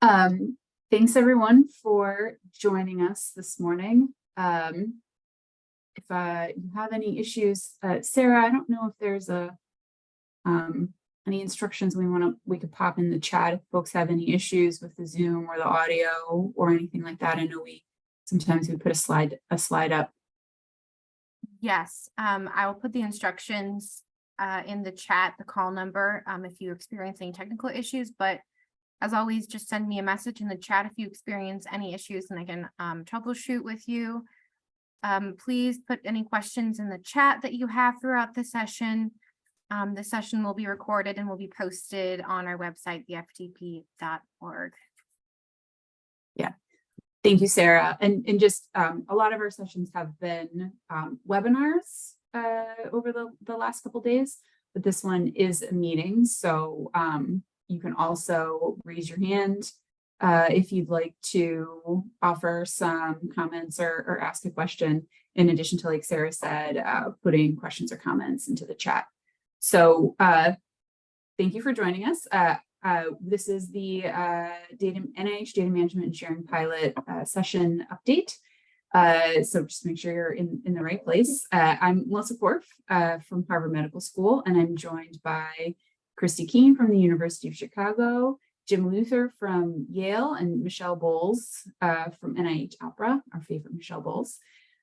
Thanks everyone for joining us this morning. If you have any issues, Sarah, I don't know if there's any instructions we could pop in the chat if folks have any issues with the Zoom or the audio or anything like that. I know sometimes we put a slide up. Yes, I will put the instructions in the chat, the call number, if you experience any technical issues, but as always, just send me a message in the chat if you experience any issues and I can troubleshoot with you. Please put any questions in the chat that you have throughout the session. The session will be recorded and will be posted on our website, theftp.org. Yeah, thank you, Sarah. And just a lot of our sessions have been webinars over the last couple of days, but this one is a meeting. So you can also raise your hand if you'd like to offer some comments or ask a question, in addition to, like Sarah said, putting questions or comments into the chat. So thank you for joining us. This is the NIH Data Management and Sharing Pilot session update. So just make sure you're in the right place. I'm Melissa Korf from Harvard Medical School, and I'm joined by Christi Keene from the University of Chicago, Jim Luther from Yale, and Michelle Bowles from NIH Opera, our favorite Michelle Bowles.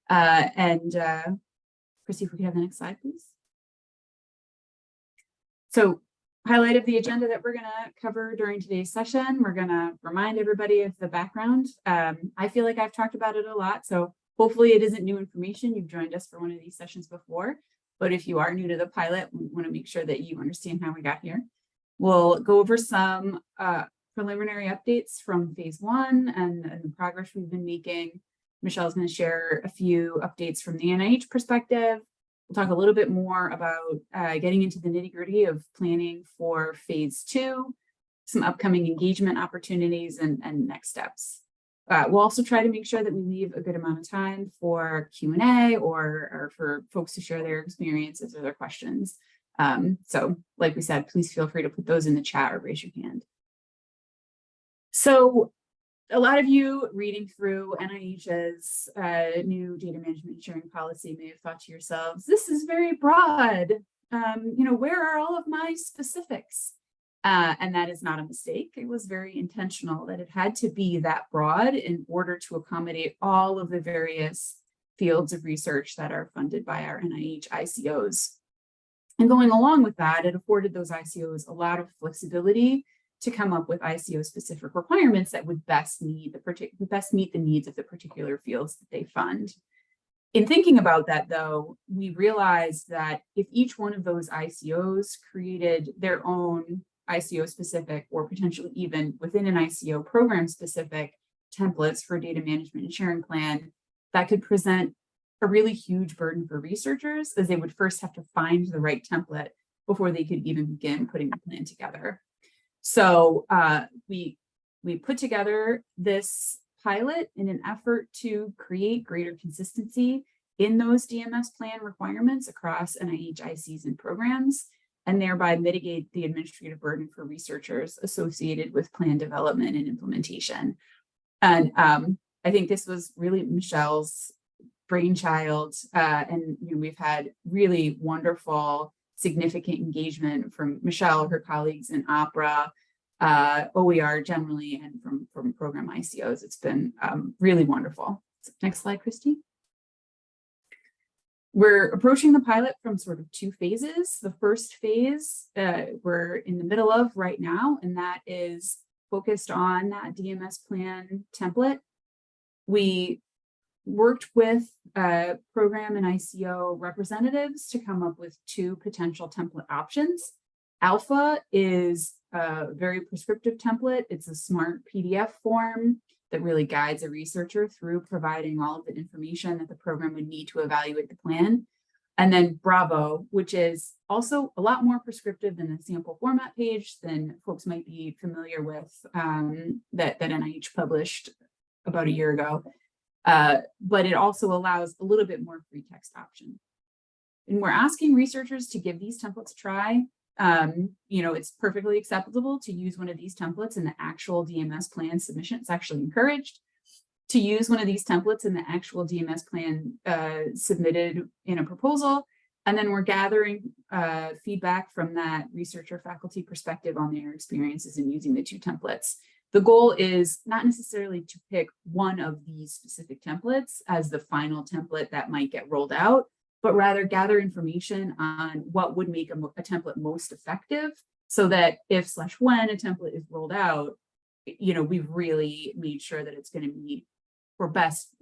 And Christi, if we could have the next slide, please. So, highlight of the agenda that we're going to cover during today's session. We're going to remind everybody of the background. I feel like I've talked about it a lot, so hopefully it isn't new information. You've joined us for one of these sessions before. But if you are new to the pilot, we want to make sure that you understand how we got here. We'll go over some preliminary updates from phase 1 and the progress we've been making. Michelle's going to share a few updates from the NIH perspective. We'll talk a little bit more about getting into the nitty-gritty of planning for phase 2, some upcoming engagement opportunities and next steps. We'll also try to make sure that we leave a good amount of time for Q&A or for folks to share their experiences or their questions. So like we said, please feel free to put those in the chat or raise your hand. So a lot of you reading through NIH's new data management and sharing policy may have thought to yourselves, this is very broad. Where are all of my specifics? And that is not a mistake. It was very intentional that it had to be that broad in order to accommodate all of the various fields of research that are funded by our NIH ICOs. And going along with that, it afforded those ICOs a lot of flexibility to come up with ICO-specific requirements that would best meet the needs of the particular fields that they fund. In thinking about that, though, we realized that if each one of those ICOs created their own ICO-specific or potentially even within an ICO program-specific templates for data management and sharing plan, that could present a really huge burden for researchers, as they would first have to find the right template before they could even begin putting the plan together. So we put together this pilot in an effort to create greater consistency in those DMS plan requirements across NIH ICs and programs, and thereby mitigate the administrative burden for researchers associated with plan development and implementation. And I think this was really Michelle's brainchild, and we've had really wonderful, significant engagement from Michelle, her colleagues in Opera, OER generally, and from program ICOs. It's been really wonderful. So next slide, Christi. We're approaching the pilot from sort of 2 phases. The first phase we're in the middle of right now, and that is focused on that DMS plan template. We worked with program and ICO representatives to come up with 2 potential template options. Alpha is a very prescriptive template. It's a smart PDF form that really guides a researcher through providing all of the information that the program would need to evaluate the plan. And then Bravo, which is also a lot more prescriptive than the sample format page than folks might be familiar with, that NIH published about a year ago. But it also allows a little bit more free text option. And we're asking researchers to give these templates a try. It's perfectly acceptable to use one of these templates in the actual DMS plan submission. It's actually encouraged to use one of these templates in the actual DMS plan submitted in a proposal. And then we're gathering feedback from that researcher faculty perspective on their experiences in using the two templates. The goal is not necessarily to pick one of these specific templates as the final template that might get rolled out, but rather gather information on what would make a template most effective, so that if/when a template is rolled out, we've really made sure that it's going to meet or best,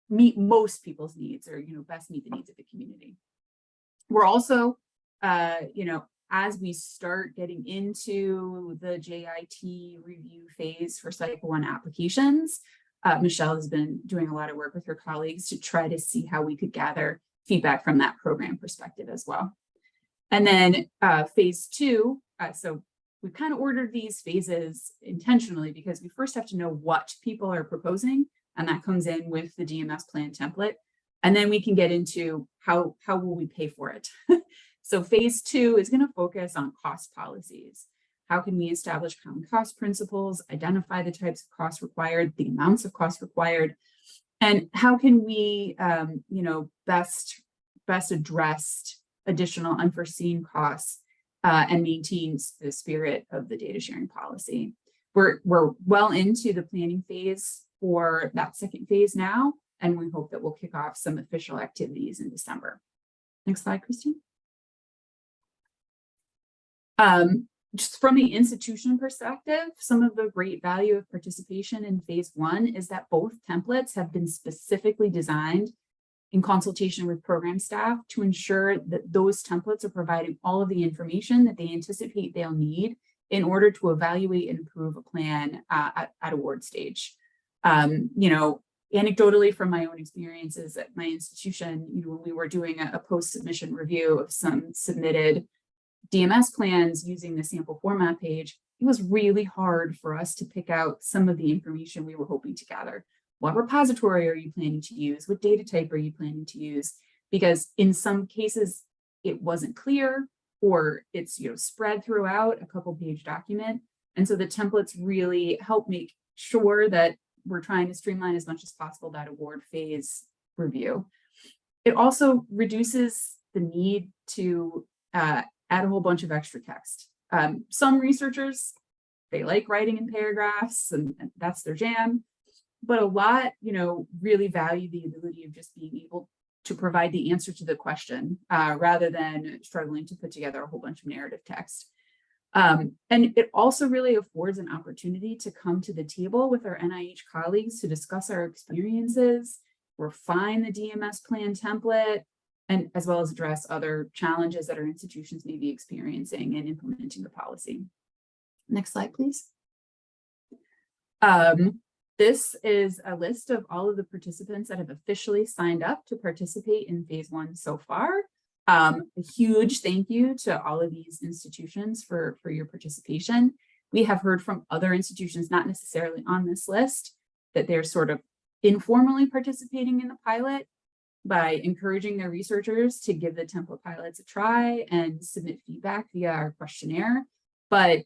meet most people's needs, or, best meet the needs of the community. We're also, as we start getting into the JIT review phase for cycle 1 applications, Michelle has been doing a lot of work with her colleagues to try to see how we could gather feedback from that program perspective as well. And then phase 2, so we've kind of ordered these phases intentionally because we first have to know what people are proposing, and that comes in with the DMS plan template. And then we can get into how will we pay for it. So phase 2 is going to focus on cost policies. How can we establish common cost principles, identify the types of costs required, the amounts of costs required, and how can we, best address additional unforeseen costs and maintain the spirit of the data sharing policy. We're well into the planning phase for that second phase now, and we hope that we'll kick off some official activities in December. Next slide, Christi. Just from the institution perspective, some of the great value of participation in phase 1 is that both templates have been specifically designed in consultation with program staff to ensure that those templates are providing all of the information that they anticipate they'll need in order to evaluate and improve a plan at award stage. Anecdotally, from my own experiences at my institution, when we were doing a post-submission review of some submitted DMS plans using the sample format page, it was really hard for us to pick out some of the information we were hoping to gather. What repository are you planning to use? What data type are you planning to use? Because in some cases, it wasn't clear, or it's spread throughout a couple page document. And so the templates really help make sure that we're trying to streamline as much as possible that award phase review. It also reduces the need to add a whole bunch of extra text. Some researchers, they like writing in paragraphs, and that's their jam. But a lot, really value the ability of just being able to provide the answer to the question rather than struggling to put together a whole bunch of narrative text. And it also really affords an opportunity to come to the table with our NIH colleagues to discuss our experiences, refine the DMS plan template, and as well as address other challenges that our institutions may be experiencing in implementing the policy. Next slide, please. This is a list of all of the participants that have officially signed up to participate in phase 1 so far. A huge thank you to all of these institutions for your participation. We have heard from other institutions, not necessarily on this list, that they're sort of informally participating in the pilot by encouraging their researchers to give the template pilots a try and submit feedback via our questionnaire. But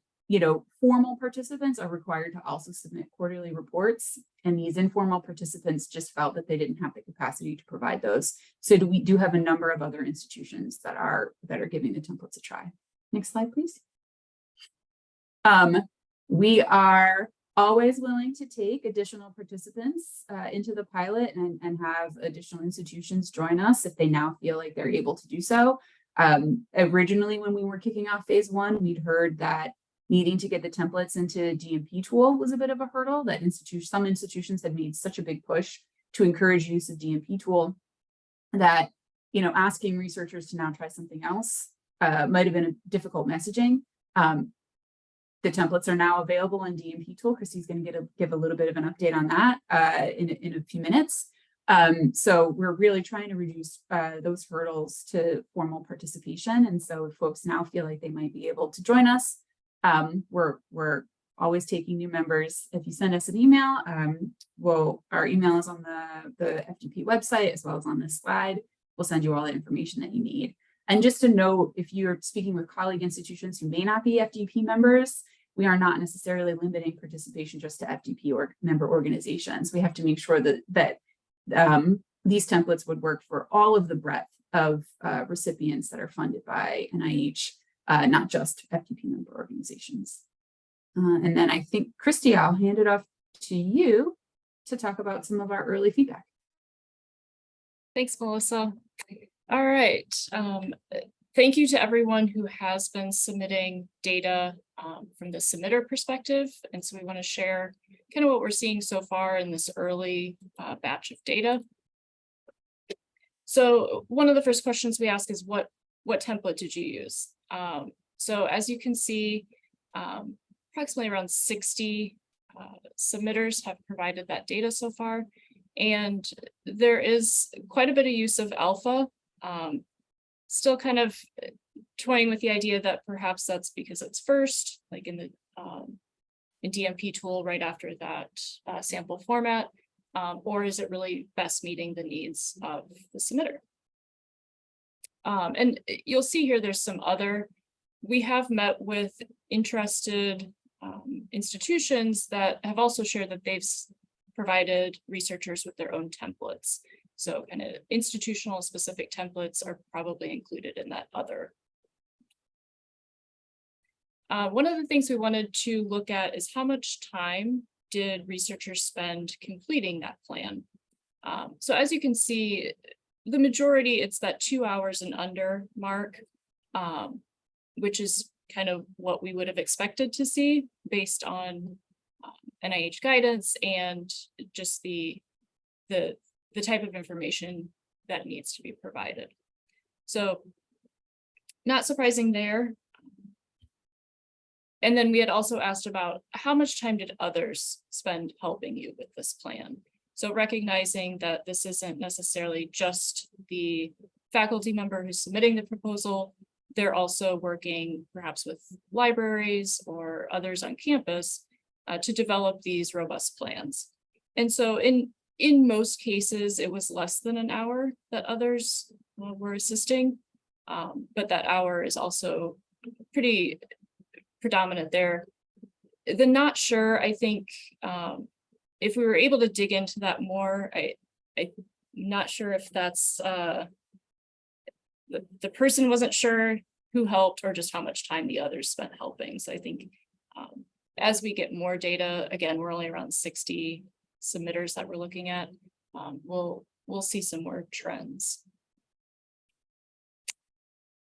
formal participants are required to also submit quarterly reports, and these informal participants just felt that they didn't have the capacity to provide those. So we do have a number of other institutions that are giving the templates a try. Next slide, please. We are always willing to take additional participants into the pilot and have additional institutions join us if they now feel like they're able to do so. Originally, when we were kicking off phase 1, we'd heard that needing to get the templates into DMP tool was a bit of a hurdle, that some institutions had made such a big push to encourage use of DMP tool that, asking researchers to now try something else might have been a difficult messaging. The templates are now available in DMP tool. Christi's going to give a little bit of an update on that in a few minutes. So we're really trying to reduce those hurdles to formal participation. And so if folks now feel like they might be able to join us, we're always taking new members. If you send us an email, our email is on the FDP website as well as on this slide. We'll send you all the information that you need. And just a note, if you're speaking with colleague institutions who may not be FDP members, we are not necessarily limiting participation just to FDP or member organizations. We have to make sure that these templates would work for all of the breadth of recipients that are funded by NIH, not just FDP member organizations. And then I think, Christi, I'll hand it off to you to talk about some of our early feedback. Thanks, Melissa. All right. Thank you to everyone who has been submitting data from the submitter perspective. And so we want to share kind of what we're seeing so far in this early batch of data. So one of the first questions we ask is what template did you use? So as you can see, approximately around 60 submitters have provided that data so far. And there is quite a bit of use of alpha, still kind of toying with the idea that perhaps that's because it's first, like in the in DMP tool right after that sample format, or is it really best meeting the needs of the submitter? And you'll see here there's some other, we have met with interested institutions that have also shared that they've provided researchers with their own templates. So kind of institutional specific templates are probably included in that other. One of the things we wanted to look at is how much time did researchers spend completing that plan? So as you can see, the majority, it's that 2 hours and under mark, which is kind of what we would have expected to see based on NIH guidance and just the type of information that needs to be provided. So not surprising there. And then we had also asked about how much time did others spend helping you with this plan? So recognizing that this isn't necessarily just the faculty member who's submitting the proposal, they're also working perhaps with libraries or others on campus to develop these robust plans. And so in most cases, it was less than an hour that others were assisting, but that hour is also pretty predominant there. The not sure, I think, if we were able to dig into that more, I'm not sure if that's the person wasn't sure who helped or just how much time the others spent helping. So I think as we get more data, again, we're only around 60 submitters that we're looking at, we'll see some more trends.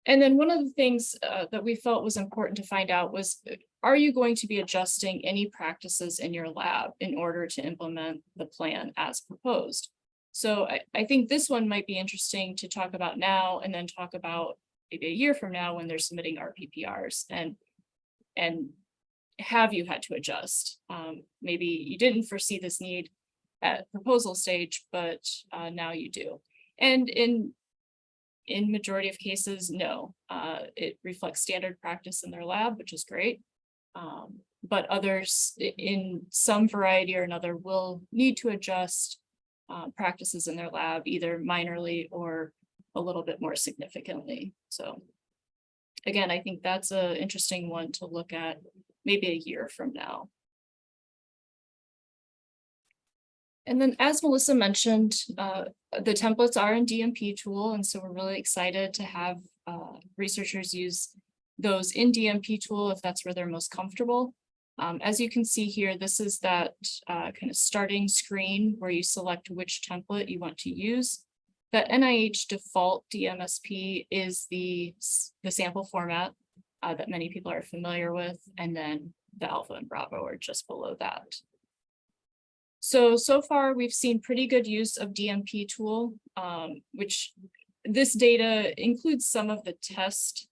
And then one of the things that we felt was important to find out was, are you going to be adjusting any practices in your lab in order to implement the plan as proposed? So I think this one might be interesting to talk about now and then talk about maybe a year from now when they're submitting RPPRs and have you had to adjust? Maybe you didn't foresee this need at proposal stage, but now you do. And in majority of cases, no, it reflects standard practice in their lab, which is great. But others in some variety or another will need to adjust practices in their lab, either minorly or a little bit more significantly. So again, I think that's an interesting one to look at maybe a year from now. And then as Melissa mentioned, the templates are in DMP tool. And so we're really excited to have researchers use those in DMP tool if that's where they're most comfortable. As you can see here, this is that kind of starting screen where you select which template you want to use. The NIH default DMSP is the sample format that many people are familiar with, and then the Alpha and Bravo are just below that. So far we've seen pretty good use of DMP tool, which this data includes some of the test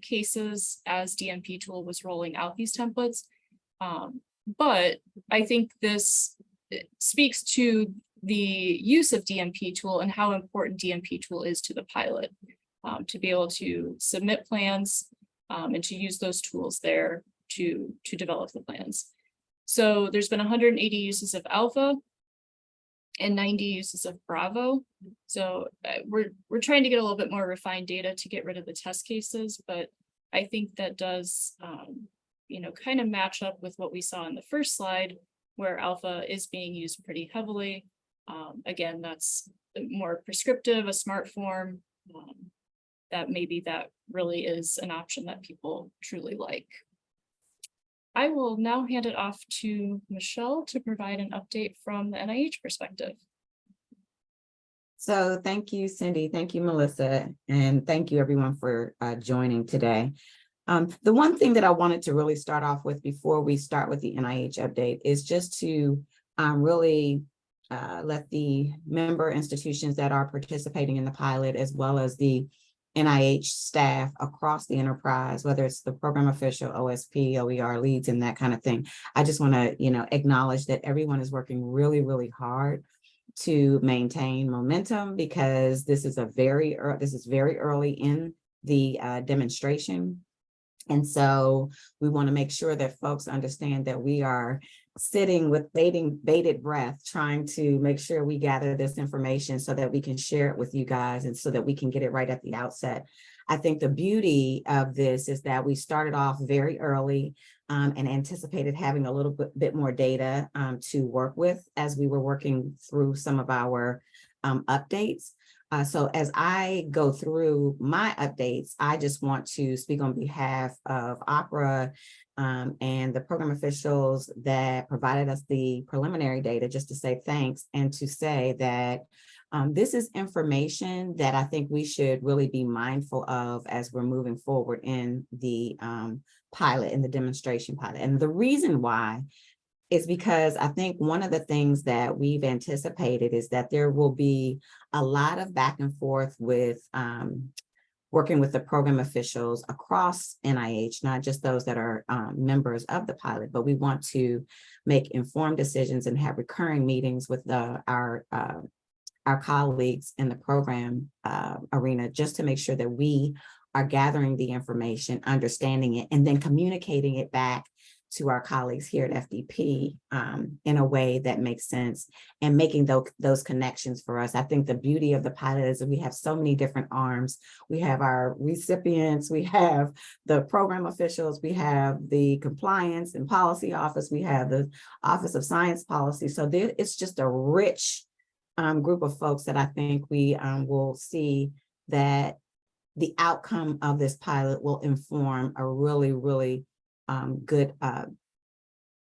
cases as DMP tool was rolling out these templates. But I think this speaks to the use of DMP tool and how important DMP tool is to the pilot, to be able to submit plans and to use those tools there to develop the plans. So there's been 180 uses of Alpha, and 90 uses of Bravo. So we're trying to get a little bit more refined data to get rid of the test cases, but I think that does, kind of match up with what we saw in the first slide, where alpha is being used pretty heavily. Again, that's more prescriptive, a smart form, that maybe that really is an option that people truly like. I will now hand it off to Michelle to provide an update from the NIH perspective. So thank you, Cindy. Thank you, Melissa. And thank you everyone for joining today. The one thing that I wanted to really start off with before we start with the NIH update is just to really let the member institutions that are participating in the pilot, as well as the NIH staff across the enterprise, whether it's the program official, OSP, OER leads, and that kind of thing. I just want to, acknowledge that everyone is working really, really hard to maintain momentum, because this is very early in the demonstration. And so we want to make sure that folks understand that we are sitting with bated breath, trying to make sure we gather this information so that we can share it with you guys and so that we can get it right at the outset. I think the beauty of this is that we started off very early and anticipated having a little bit more data to work with as we were working through some of our updates. So as I go through my updates, I just want to speak on behalf of Opera and the program officials that provided us the preliminary data, just to say thanks and to say that this is information that I think we should really be mindful of as we're moving forward in the pilot, in the demonstration pilot. And the reason why is because I think one of the things that we've anticipated is that there will be a lot of back and forth with working with the program officials across NIH, not just those that are members of the pilot, but we want to make informed decisions and have recurring meetings with our colleagues in the program arena, just to make sure that we are gathering the information, understanding it, and then communicating it back to our colleagues here at FDP in a way that makes sense and making those connections for us. I think the beauty of the pilot is that we have so many different arms. We have our recipients, we have the program officials, we have the compliance and policy office, we have the Office of Science Policy. So it's just a rich group of folks that I think we will see that the outcome of this pilot will inform a really, really good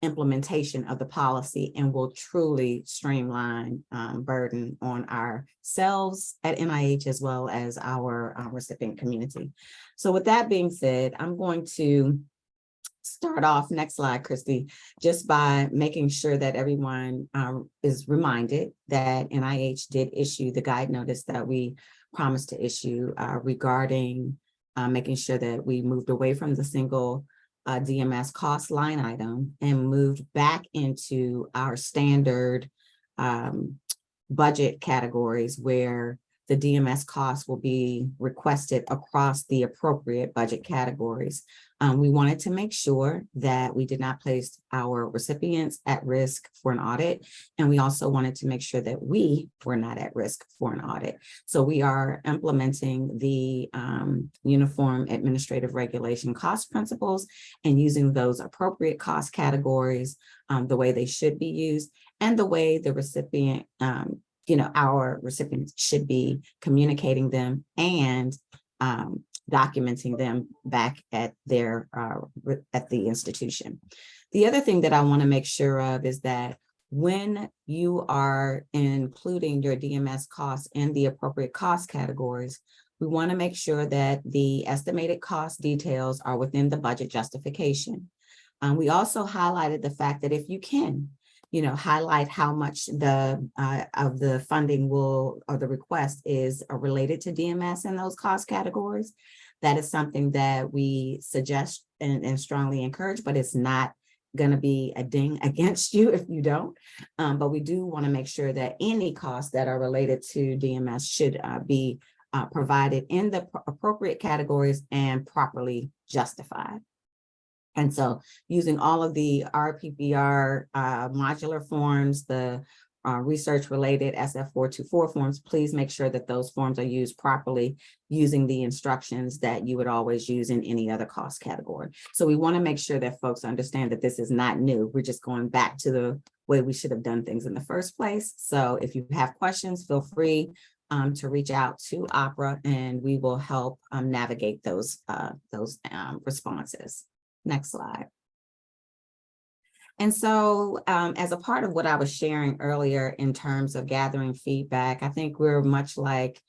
implementation of the policy, and will truly streamline burden on ourselves at NIH as well as our recipient community. So with that being said, I'm going to start off, next slide, Christi, just by making sure that everyone is reminded that NIH did issue the guide notice that we promised to issue regarding making sure that we moved away from the single DMS cost line item and moved back into our standard budget categories, where the DMS costs will be requested across the appropriate budget categories. We wanted to make sure that we did not place our recipients at risk for an audit. And we also wanted to make sure that we were not at risk for an audit. So we are implementing the Uniform Administrative Regulation cost principles and using those appropriate cost categories the way they should be used, and the way the recipient, our recipients should be communicating them and documenting them back at their at the institution. The other thing that I want to make sure of is that when you are including your DMS costs in the appropriate cost categories, we want to make sure that the estimated cost details are within the budget justification. We also highlighted the fact that if you can, highlight how much of the funding or the request is related to DMS in those cost categories. That is something that we suggest and strongly encourage, but it's not going to be a ding against you if you don't. But we do want to make sure that any costs that are related to DMS should be provided in the appropriate categories and properly justified. And so using all of the RPPR modular forms, the research-related SF424 forms, please make sure that those forms are used properly using the instructions that you would always use in any other cost category. So we want to make sure that folks understand that this is not new. We're just going back to the way we should have done things in the first place. So if you have questions, feel free to reach out to Opera, and we will help navigate those responses. Next slide. And so as a part of what I was sharing earlier in terms of gathering feedback, I think we're much like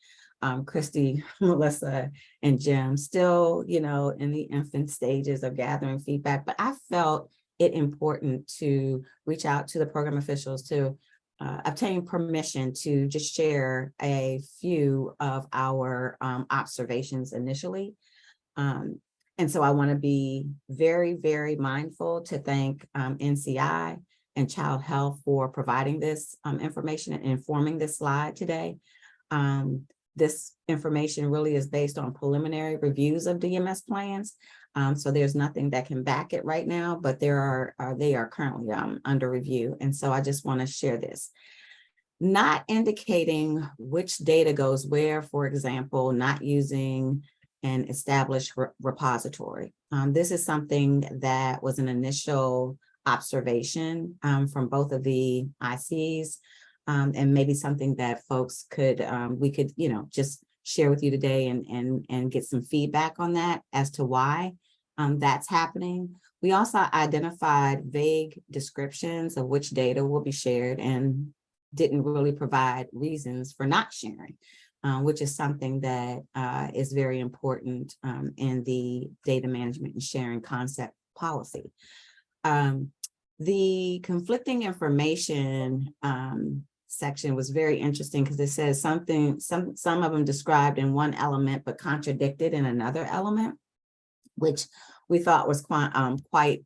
Christi, Melissa, and Jim, still, in the infant stages of gathering feedback. But I felt it important to reach out to the program officials to obtain permission to just share a few of our observations initially. And so I want to be very, very mindful to thank NCI and Child Health for providing this information and informing this slide today. This information really is based on preliminary reviews of DMS plans. So there's nothing that can back it right now, but they are currently under review. And so I just want to share this. Not indicating which data goes where, for example, not using an established repository. This is something that was an initial observation from both of the ICs, and maybe something that folks could, we could, just share with you today and get some feedback on that as to why that's happening. We also identified vague descriptions of which data will be shared and didn't really provide reasons for not sharing. Which is something that is very important in the data management and sharing concept policy. The conflicting information section was very interesting because it says some of them described in one element but contradicted in another element, which we thought was quite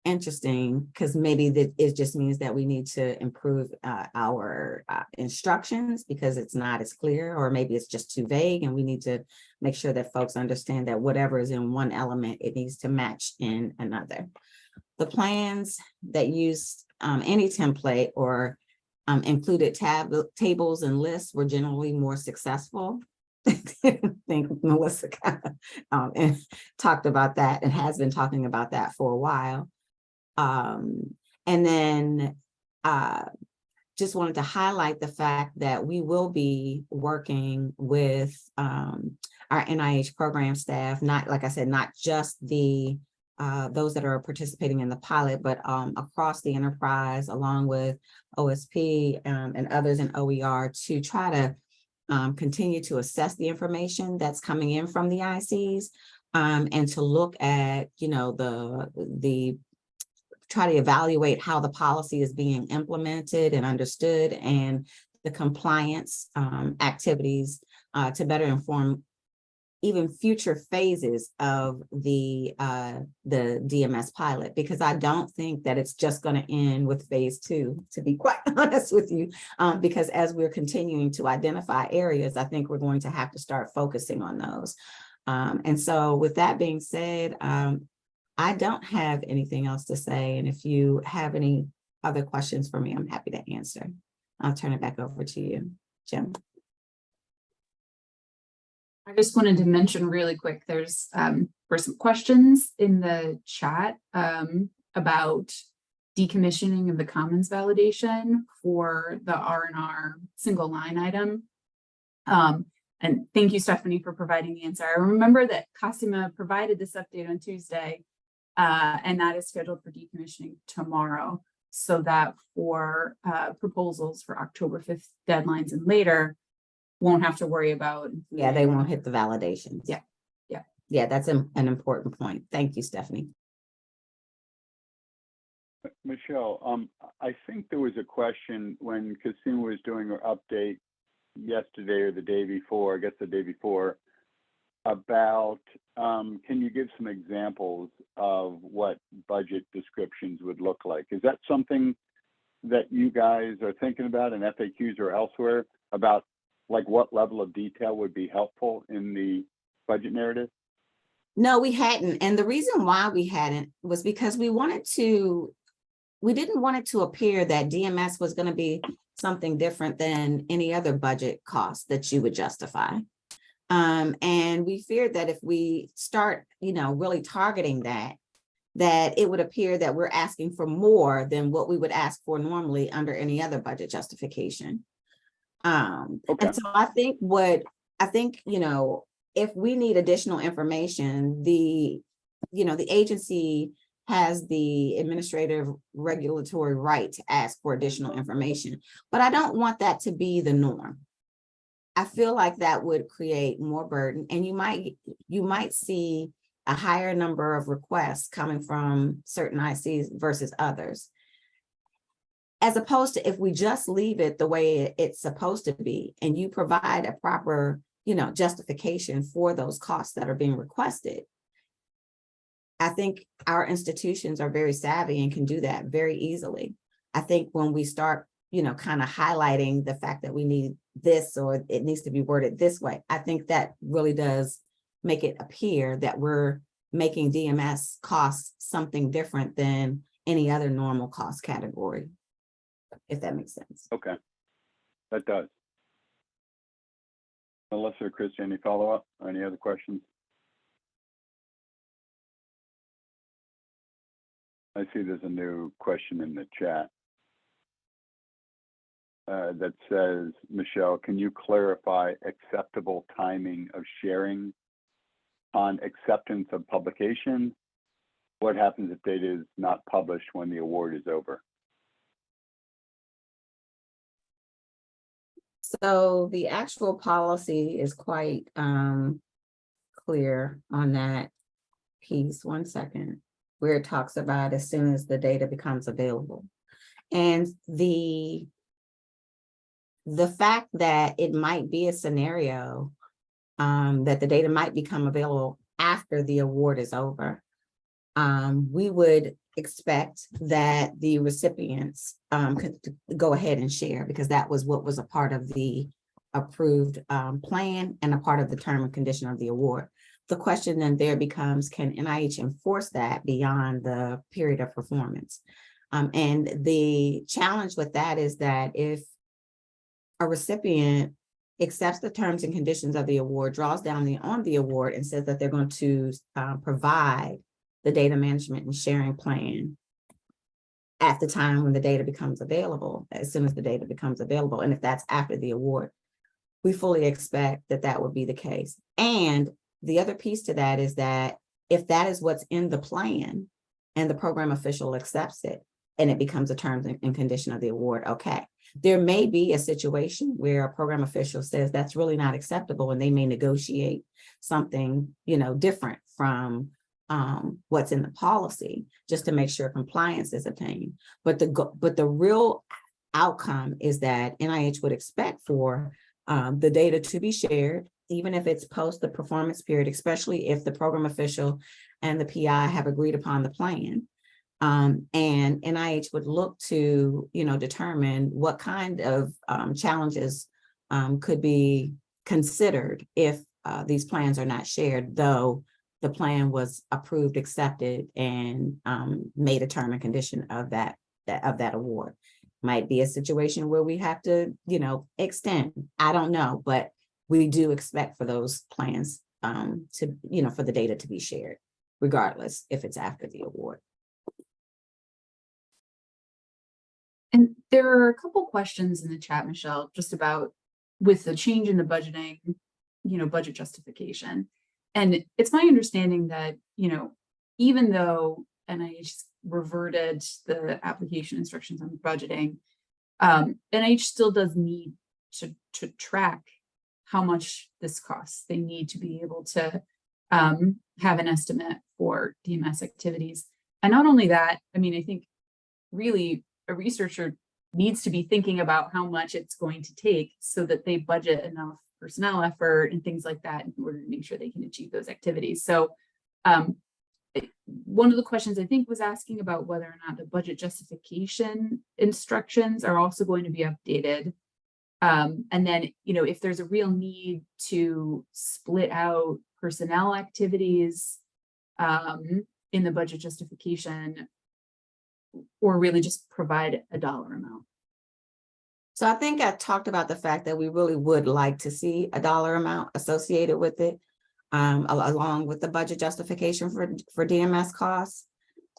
interesting, because maybe that it just means that we need to improve our instructions because it's not as clear, or maybe it's just too vague, and we need to make sure that folks understand that whatever is in one element, it needs to match in another. The plans that use any template or included tables and lists were generally more successful. I think Melissa kind of talked about that and has been talking about that for a while. And then just wanted to highlight the fact that we will be working with our NIH program staff, not, like I said, not just the those that are participating in the pilot, but across the enterprise, along with OSP and others in OER, to try to continue to assess the information that's coming in from the ICs, and to look at, try to evaluate how the policy is being implemented and understood, and the compliance activities to better inform even future phases of the DMS pilot, because I don't think that it's just going to end with phase 2, to be quite honest with you, because as we're continuing to identify areas, I think we're going to have to start focusing on those. And so with that being said, I don't have anything else to say. And if you have any other questions for me, I'm happy to answer. I'll turn it back over to you, Jim. I just wanted to mention really quick, there's were some questions in the chat about decommissioning of the commons validation for the R&R single line item. And thank you, Stephanie, for providing the answer. I remember that Cosima provided this update on Tuesday, and that is scheduled for decommissioning tomorrow, so that for proposals for October 5th deadlines and later, won't have to worry about. Yeah, they won't hit the validations. Yeah. Yeah, that's an important point. Thank you, Stephanie. Michelle, I think there was a question when Cosima was doing her update yesterday or the day before, I guess the day before, about can you give some examples of what budget descriptions would look like? Is that something that you guys are thinking about in FAQs or elsewhere, about like what level of detail would be helpful in the budget narrative? No, we hadn't. And the reason why we hadn't was because we wanted to didn't want it to appear that DMS was going to be something different than any other budget cost that you would justify. And we feared that if we start, really targeting that it would appear that we're asking for more than what we would ask for normally under any other budget justification. Okay. And so I think if we need additional information, the agency has the administrative regulatory right to ask for additional information, but I don't want that to be the norm. I feel like that would create more burden, and you might see a higher number of requests coming from certain ICs versus others, as opposed to if we just leave it the way it's supposed to be, and you provide a proper, justification for those costs that are being requested. I think our institutions are very savvy and can do that very easily. I think when we start, kind of highlighting the fact that we need this, or it needs to be worded this way, I think that really does make it appear that we're making DMS costs something different than any other normal cost category, if that makes sense. Okay, that does. Melissa or Christi, any follow-up or any other questions? I see there's a new question in the chat that says, Michelle, can you clarify acceptable timing of sharing on acceptance of publication? What happens if data is not published when the award is over? So the actual policy is quite clear on that piece. One second, where it talks about as soon as the data becomes available. And the fact that it might be a scenario that the data might become available after the award is over, we would expect that the recipients could go ahead and share, because that was what was a part of the approved plan and a part of the term and condition of the award. The question then there becomes, can NIH enforce that beyond the period of performance? And the challenge with that is that if a recipient accepts the terms and conditions of the award, draws down on the award, and says that they're going to provide the data management and sharing plan at the time when the data becomes available, as soon as the data becomes available, and if that's after the award, we fully expect that that would be the case. And the other piece to that is that if that is what's in the plan and the program official accepts it and it becomes a terms and condition of the award, okay. There may be a situation where a program official says that's really not acceptable, and they may negotiate something, different from what's in the policy, just to make sure compliance is attained. But the real outcome is that NIH would expect for the data to be shared, even if it's post the performance period, especially if the program official and the PI have agreed upon the plan. And NIH would look to, determine what kind of challenges could be considered if these plans are not shared, though the plan was approved, accepted, and made a term and condition of that award. Might be a situation where we have to, extend. I don't know, but we do expect for those plans to, for the data to be shared, regardless if it's after the award. And there are a couple questions in the chat, Michelle, just about with the change in the budgeting, budget justification. And it's my understanding that, even though NIH reverted the application instructions on budgeting, NIH still does need to track how much this costs. They need to be able to have an estimate for DMS activities. And not only that, I think really a researcher needs to be thinking about how much it's going to take so that they budget enough personnel effort and things like that in order to make sure they can achieve those activities. So one of the questions I think was asking about whether or not the budget justification instructions are also going to be updated. And then, if there's a real need to split out personnel activities in the budget justification, or really just provide a dollar amount? So I think I talked about the fact that we really would like to see a dollar amount associated with it, along with the budget justification for DMS costs.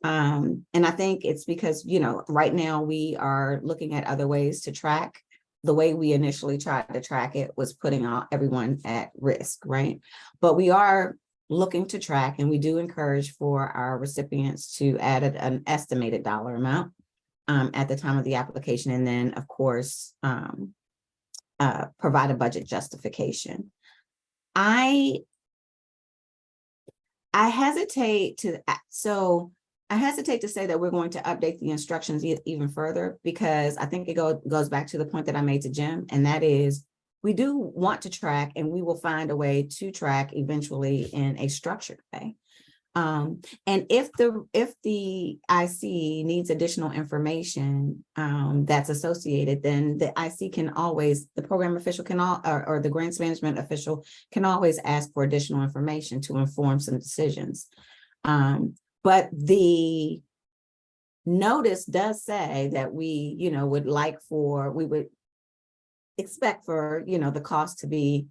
And I think it's because, right now we are looking at other ways to track. The way we initially tried to track it was putting everyone at risk, right? But we are looking to track, and we do encourage for our recipients to add an estimated dollar amount at the time of the application, and then, of course, provide a budget justification. I hesitate to say that we're going to update the instructions even further, because I think it goes back to the point that I made to Jim, and that is we do want to track, and we will find a way to track eventually in a structured way. And if the IC needs additional information that's associated, then the IC can always, the program official can or the grants management official can always ask for additional information to inform some decisions. But the notice does say that we, we would expect for, the cost to be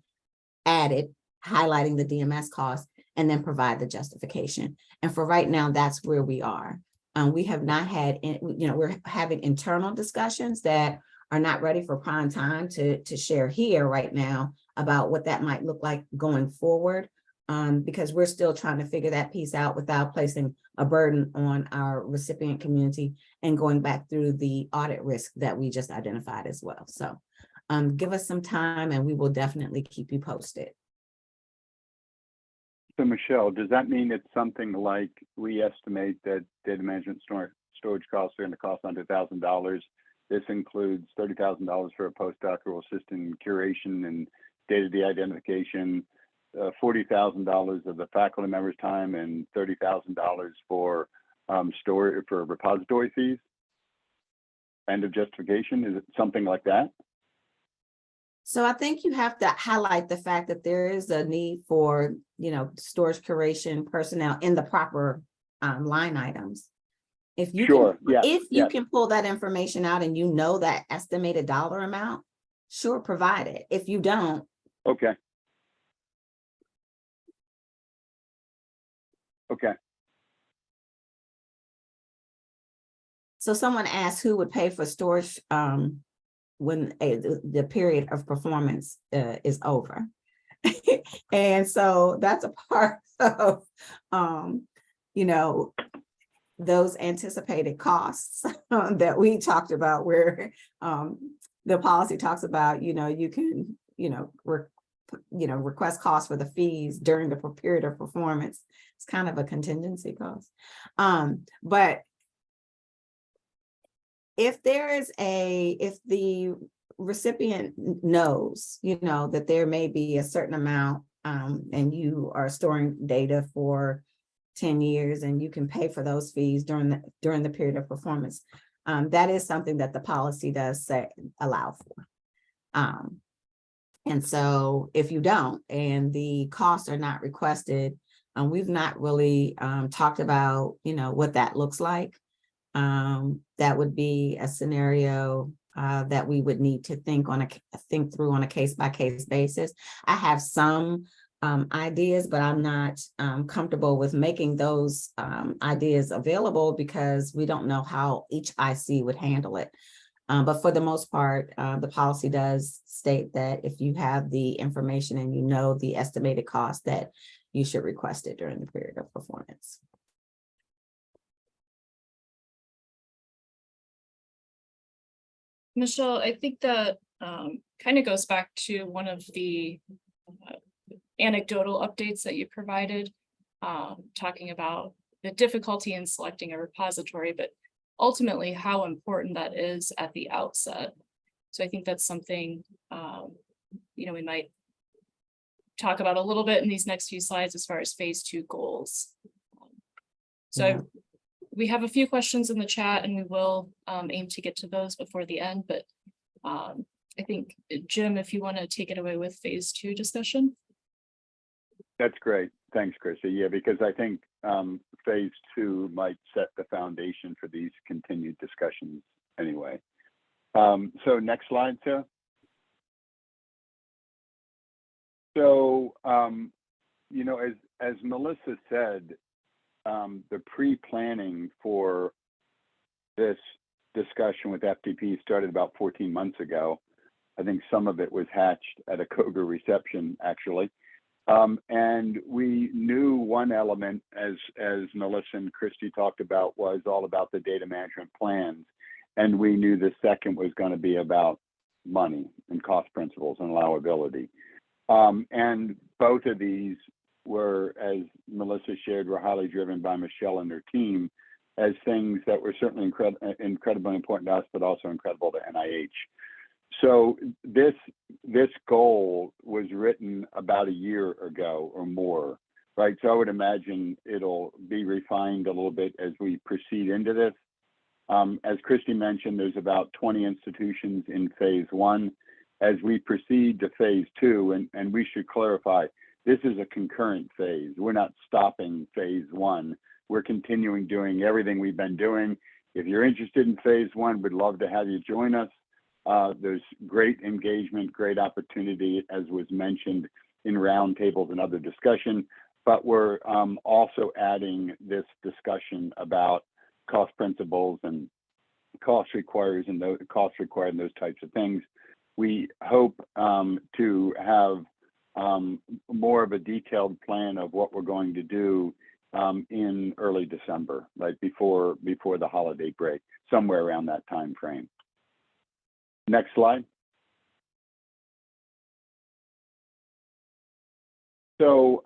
added, highlighting the DMS cost, and then provide the justification. And for right now, that's where we are. We have not had, we're having internal discussions that are not ready for prime time to share here right now about what that might look like going forward, because we're still trying to figure that piece out without placing a burden on our recipient community and going back through the audit risk that we just identified as well. So give us some time and we will definitely keep you posted. So Michelle, does that mean it's something like we estimate that data management storage costs are going to cost under $1,000? This includes $30,000 for a postdoctoral assistant in curation and data de-identification, $40,000 of the faculty members' time, and $30,000 for repository fees? End of justification? Is it something like that? So I think you have to highlight the fact that there is a need for, storage curation personnel in the proper line items. If you can pull that information out and that estimated dollar amount, sure, provide it. If you don't, okay. So someone asked who would pay for storage when the period of performance is over. And so that's a part of, those anticipated costs that we talked about, where the policy talks about, you can, request costs for the fees during the period of performance. It's kind of a contingency cost. But if the recipient knows, that there may be a certain amount and you are storing data for 10 years and you can pay for those fees during the period of performance, that is something that the policy does allow for. And so if you don't, and the costs are not requested, we've not really talked about, what that looks like. That would be a scenario that we would need to think through on a case-by-case basis. I have some ideas, but I'm not comfortable with making those ideas available because we don't know how each IC would handle it. But for the most part, the policy does state that if you have the information and the estimated cost, that you should request it during the period of performance. Michelle, I think that kind of goes back to one of the anecdotal updates that you provided, talking about the difficulty in selecting a repository, but ultimately how important that is at the outset. So I think that's something, we might talk about a little bit in these next few slides as far as phase 2 goals. We have a few questions in the chat and we will aim to get to those before the end, but I think, Jim, if you want to take it away with phase 2 discussion. That's great. Thanks, Christi. Yeah, because I think phase 2 might set the foundation for these continued discussions anyway. So next slide, Sarah. So, you know, as Melissa said, the pre-planning for this discussion with FTP started about 14 months ago. I think some of it was hatched at a COGA reception, actually. And we knew one element, as Melissa and Christi talked about, was all about the data management plans. And we knew the second was going to be about money and cost principles and allowability. And both of these were, as Melissa shared, were highly driven by Michelle and her team as things that were certainly incredibly important to us, but also incredible to NIH. So this goal was written about a year ago or more, right? So I would imagine it'll be refined a little bit as we proceed into this. As Christi mentioned, there's about 20 institutions in phase 1. As we proceed to phase 2, and we should clarify, this is a concurrent phase. We're not stopping phase 1. We're continuing doing everything we've been doing. If you're interested in phase 1, we'd love to have you join us. There's great engagement, great opportunity, as was mentioned in roundtables and other discussion, but we're also adding this discussion about cost principles and cost required and those types of things. We hope to have more of a detailed plan of what we're going to do in early December, right before the holiday break, somewhere around that time frame. Next slide. So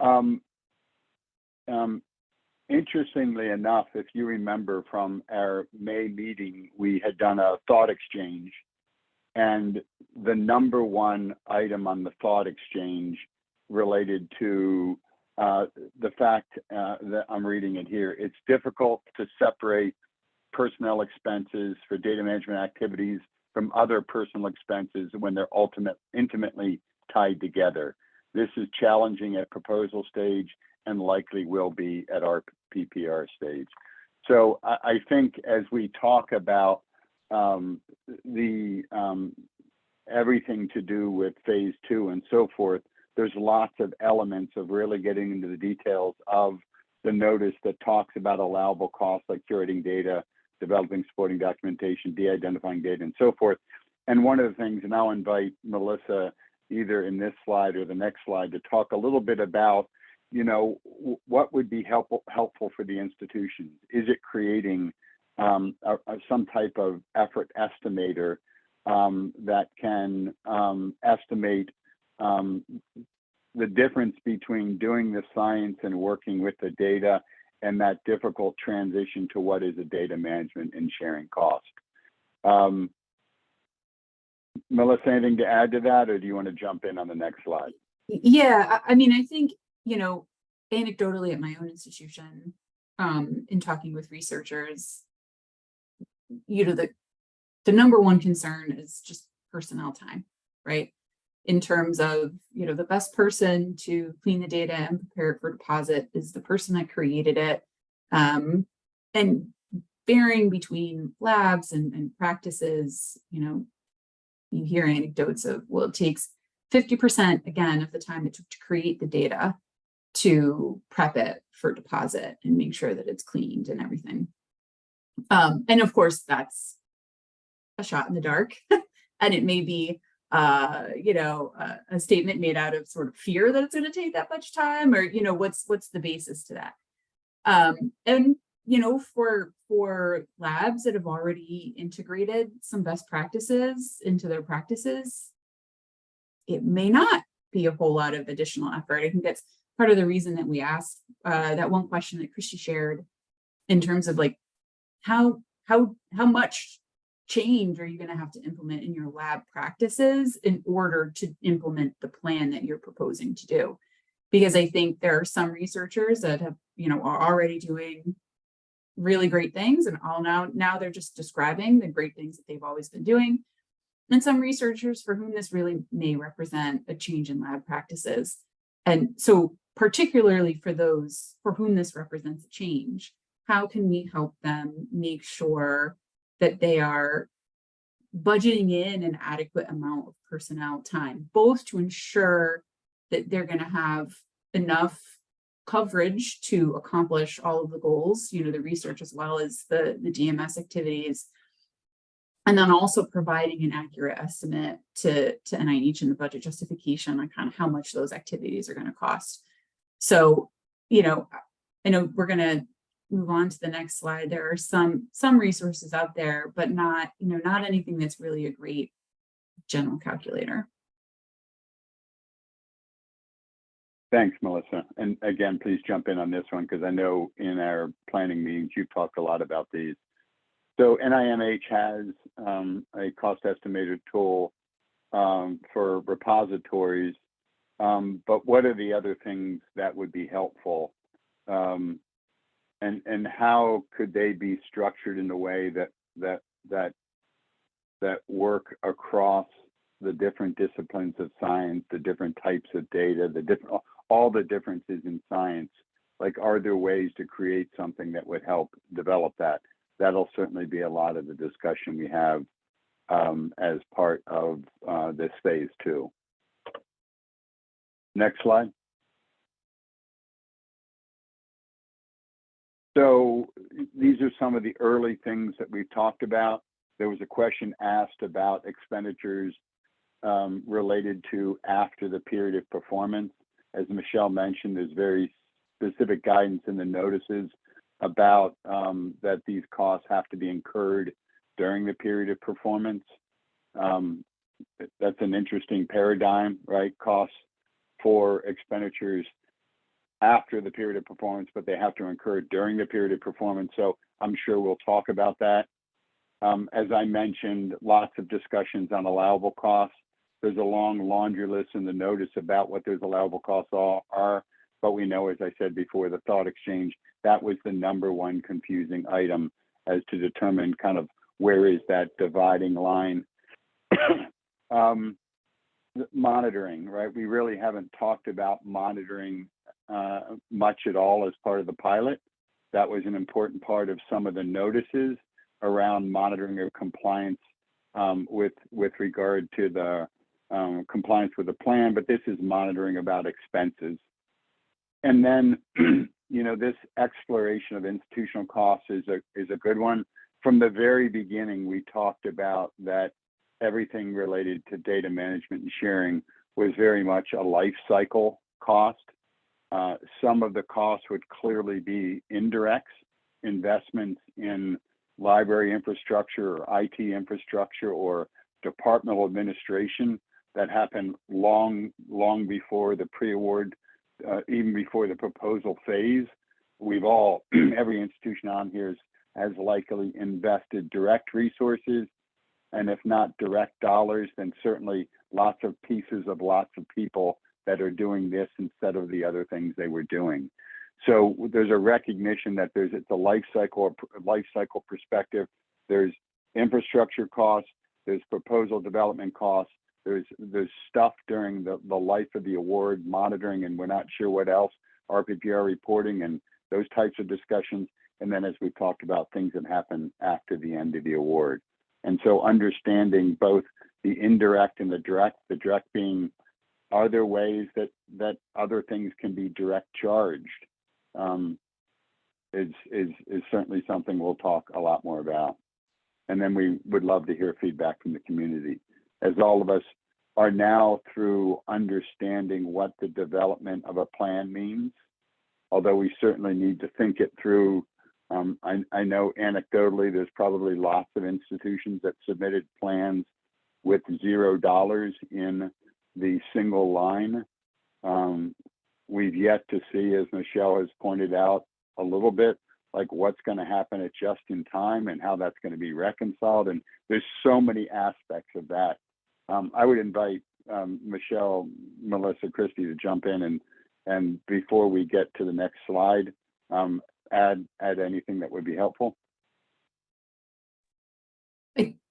interestingly enough, if you remember from our May meeting, we had done a thought exchange, and the number one item on the thought exchange related to the fact that I'm reading it here. It's difficult to separate personnel expenses for data management activities from other personal expenses when they're intimately tied together. This is challenging at proposal stage and likely will be at our PPR stage. So I think as we talk about everything to do with phase 2 and so forth, there's lots of elements of really getting into the details of the notice that talks about allowable costs like curating data, developing supporting documentation, de-identifying data, and so forth. And one of the things, and I'll invite Melissa either in this slide or the next slide to talk a little bit about, you know, what would be helpful for the institutions. Is it creating some type of effort estimator that can estimate the difference between doing the science and working with the data and that difficult transition to what is a data management and sharing cost. Melissa, anything to add to that, or do you want to jump in on the next slide? Yeah, I mean, I think, you know, anecdotally at my own institution, in talking with researchers, you know, the number one concern is just personnel time, right? In terms of, you know, the best person to clean the data and prepare it for deposit is the person that created it. And varying between labs and practices, you know, you hear anecdotes of, well, it takes 50% again of the time it took to create the data to prep it for deposit and make sure that it's cleaned and everything. And of course, that's a shot in the dark. And it may be, you know, a statement made out of sort of fear that it's going to take that much time, or, you know, what's the basis to that? And, you know, for labs that have already integrated some best practices into their practices, it may not be a whole lot of additional effort. I think that's part of the reason that we asked that one question that Christi shared in terms of like, how much change are you going to have to implement in your lab practices in order to implement the plan that you're proposing to do? Because I think there are some researchers that have, you know, are already doing really great things, and all now they're just describing the great things that they've always been doing. And some researchers for whom this really may represent a change in lab practices. And so particularly for those for whom this represents a change, how can we help them make sure that they are budgeting in an adequate amount of personnel time, both to ensure that they're going to have enough coverage to accomplish all of the goals, you know, the research as well as the DMS activities, and then also providing an accurate estimate to NIH in the budget justification on kind of how much those activities are going to cost. So, you know, I know we're going to move on to the next slide. There are some resources out there, but not, you know, not anything that's really a great general calculator. Thanks, Melissa. And again, please jump in on this one, because I know in our planning meetings, you've talked a lot about these. So NIMH has a cost estimator tool for repositories, but what are the other things that would be helpful? And how could they be structured in a way that work across the different disciplines of science, the different types of data, all the differences in science? Like, are there ways to create something that would help develop that? That'll certainly be a lot of the discussion we have as part of this phase 2. Next slide. So these are some of the early things that we've talked about. There was a question asked about expenditures related to after the period of performance. As Michelle mentioned, there's very specific guidance in the notices about that these costs have to be incurred during the period of performance. That's an interesting paradigm, right? Costs for expenditures after the period of performance, but they have to incur during the period of performance. So I'm sure we'll talk about that. As I mentioned, lots of discussions on allowable costs. There's a long laundry list in the notice about what those allowable costs are, but we know, as I said before, the thought exchange, that was the #1 confusing item as to determine kind of where is that dividing line. Monitoring, right? We really haven't talked about monitoring much at all as part of the pilot. That was an important part of some of the notices around monitoring of compliance with regard to the compliance with the plan, but this is monitoring about expenses. And then, you know, this exploration of institutional costs is a good one. From the very beginning, we talked about that everything related to data management and sharing was very much a life cycle cost. Some of the costs would clearly be indirects, investments in library infrastructure or IT infrastructure or departmental administration that happened long before the pre-award, even before the proposal phase. We've all, every institution on here has likely invested direct resources, and if not direct dollars, then certainly lots of pieces of lots of people that are doing this instead of the other things they were doing. So there's a recognition that it's a life cycle perspective. There's infrastructure costs, there's proposal development costs, there's stuff during the life of the award, monitoring, and we're not sure what else, RPPR reporting and those types of discussions. And then, as we've talked about, things that happen after the end of the award. And so understanding both the indirect and the direct being, are there ways that other things can be direct charged? Is certainly something we'll talk a lot more about. And then we would love to hear feedback from the community, as all of us are now through understanding what the development of a plan means, although we certainly need to think it through. I know anecdotally, there's probably lots of institutions that submitted plans with $0 in the single line. We've yet to see, as Michelle has pointed out a little bit, like what's going to happen at just in time and how that's going to be reconciled. And there's so many aspects of that. I would invite Michelle, Melissa, Christi to jump in and before we get to the next slide, add anything that would be helpful.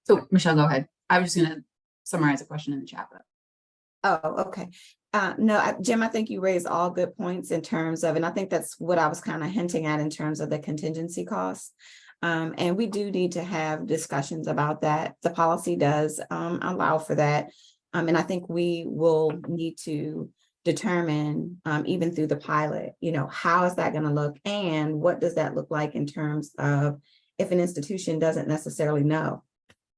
So Michelle, go ahead. I was just going to summarize a question in the chat. Oh, okay. No, Jim, I think you raised all good points in terms of, and I think that's what I was kind of hinting at in terms of the contingency costs. And we do need to have discussions about that. The policy does allow for that. And I think we will need to determine, even through the pilot, how is that going to look, and what does that look like in terms of if an institution doesn't necessarily know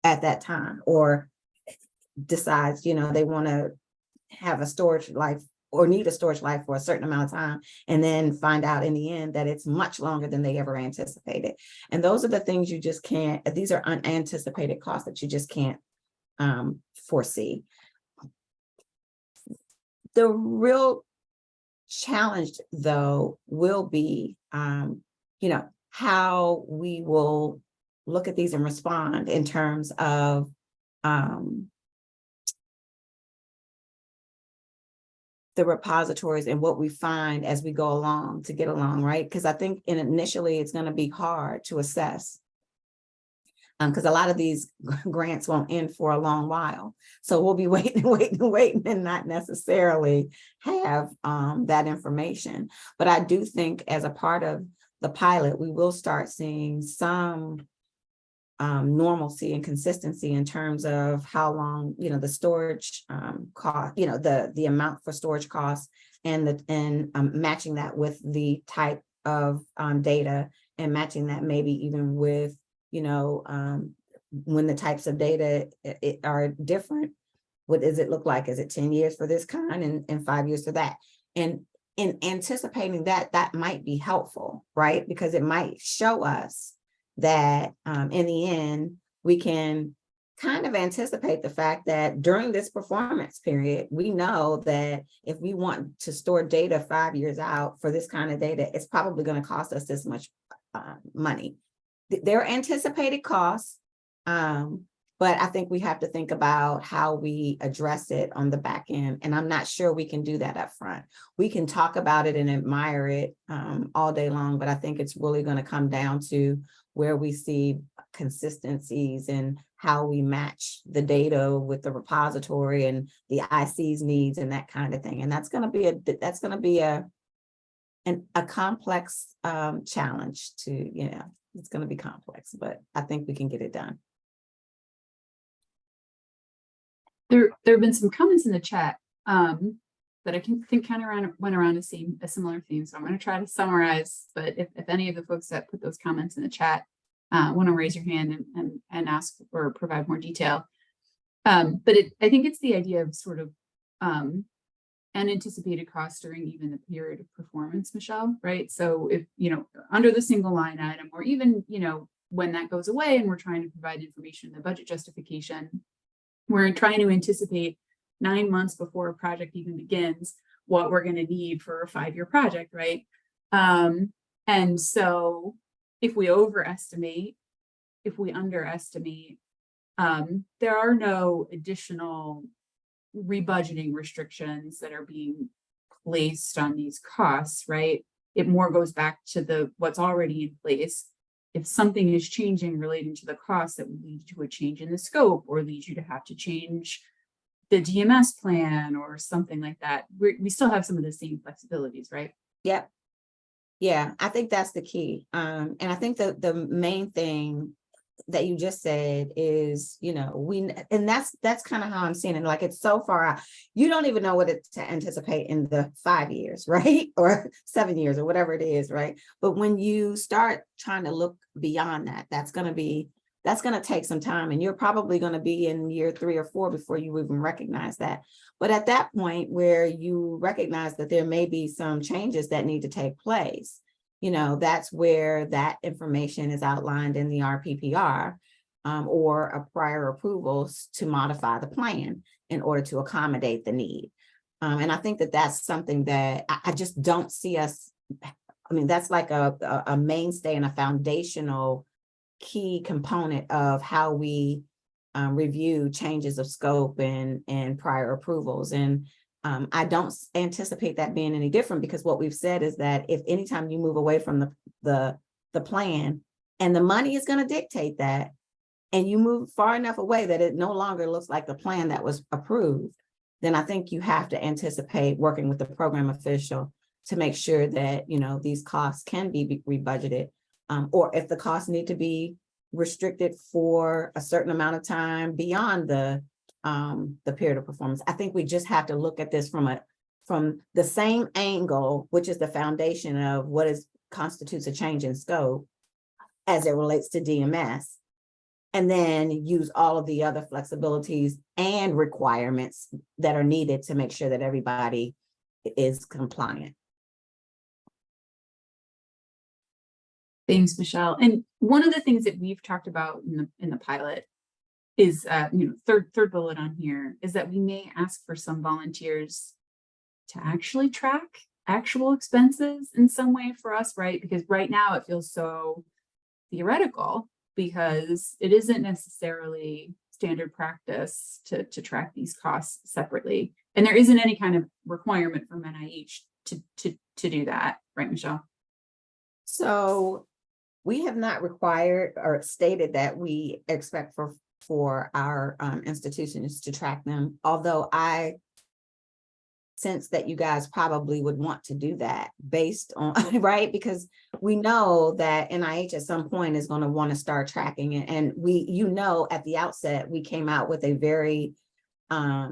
at that time, or decides, they want to have a storage life or need a storage life for a certain amount of time, and then find out in the end that it's much longer than they ever anticipated. And those are the things you just can't, these are unanticipated costs that you just can't foresee. The real challenge, though, will be, how we will look at these and respond in terms of the repositories and what we find as we go along to get along, right? Because I think initially it's going to be hard to assess, because a lot of these grants won't end for a long while. So we'll be waiting and not necessarily have that information. But I do think as a part of the pilot, we will start seeing some normalcy and consistency in terms of how long, the storage cost, the amount for storage costs, and matching that with the type of data, and matching that maybe even with, when the types of data are different, what does it look like? Is it 10 years for this kind and 5 years for that? And in anticipating that might be helpful, right? Because it might show us that in the end, we can kind of anticipate the fact that during this performance period, we know that if we want to store data 5 years out for this kind of data, it's probably going to cost us this much money. There are anticipated costs, but I think we have to think about how we address it on the back end. And I'm not sure we can do that up front. We can talk about it and admire it all day long, but I think it's really going to come down to where we see consistencies and how we match the data with the repository and the IC's needs and that kind of thing. And that's going to be a complex challenge to, it's going to be complex, but I think we can get it done. There have been some comments in the chat that I think kind of went around a similar theme. So I'm going to try to summarize, but if any of the folks that put those comments in the chat want to raise your hand and ask or provide more detail. But I think it's the idea of sort of unanticipated costs during even the period of performance, Michelle, right? So if, under the single line item, or even, when that goes away and we're trying to provide information in the budget justification, we're trying to anticipate 9 months before a project even begins what we're going to need for a 5-year project, right? And so if we overestimate, if we underestimate, there are no additional rebudgeting restrictions that are being placed on these costs, right? It more goes back to what's already in place. If something is changing relating to the cost that would lead to a change in the scope, or lead you to have to change the DMS plan or something like that, we still have some of the same flexibilities, right? Yep. Yeah, I think that's the key. And I think the main thing that you just said is, and that's kind of how I'm seeing it. Like, it's so far out, you don't even know what to anticipate in the 5 years, right? Or 7 years, or whatever it is, right? But when you start trying to look beyond that, that's going to take some time, and you're probably going to be in year 3 or 4 before you even recognize that. But at that point where you recognize that there may be some changes that need to take place, that's where that information is outlined in the RPPR or a prior approvals to modify the plan in order to accommodate the need. And I think that that's something that I just don't see us. I mean, that's like a mainstay and a foundational key component of how we review changes of scope and prior approvals. And I don't anticipate that being any different, because what we've said is that if anytime you move away from the plan, and the money is going to dictate that, and you move far enough away that it no longer looks like the plan that was approved, then I think you have to anticipate working with the program official to make sure that, these costs can be rebudgeted. Or if the costs need to be restricted for a certain amount of time beyond the period of performance. I think we just have to look at this from the same angle, which is the foundation of what constitutes a change in scope as it relates to DMS, and then use all of the other flexibilities and requirements that are needed to make sure that everybody is compliant. Thanks, Michelle. And one of the things that we've talked about in the pilot is, third bullet on here is that we may ask for some volunteers to actually track actual expenses in some way for us, right? Because right now it feels so theoretical because it isn't necessarily standard practice to track these costs separately. And there isn't any kind of requirement from NIH to do that, right, Michelle? So we have not required or stated that we expect for our institutions to track them, although I sense that you guys probably would want to do that based on, right? Because we know that NIH at some point is going to want to start tracking it. And at the outset, we came out with a very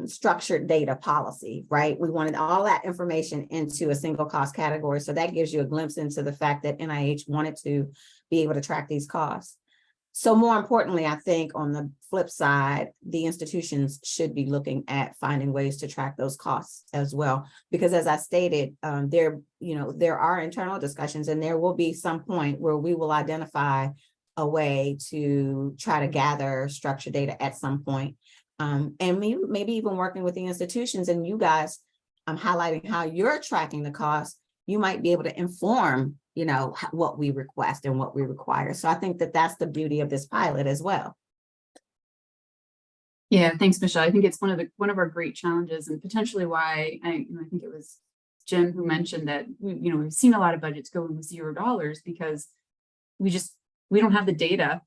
structured data policy, right? We wanted all that information into a single cost category. So that gives you a glimpse into the fact that NIH wanted to be able to track these costs. So more importantly, I think on the flip side, the institutions should be looking at finding ways to track those costs as well. Because as I stated, there are internal discussions, and there will be some point where we will identify a way to try to gather structured data at some point. And maybe even working with the institutions and you guys highlighting how you're tracking the costs, you might be able to inform what we request and what we require. So I think that that's the beauty of this pilot as well. Yeah, thanks, Michelle. I think it's one of our great challenges, and potentially why I think it was Jim who mentioned that we've seen a lot of budgets go with $0 because we don't have the data,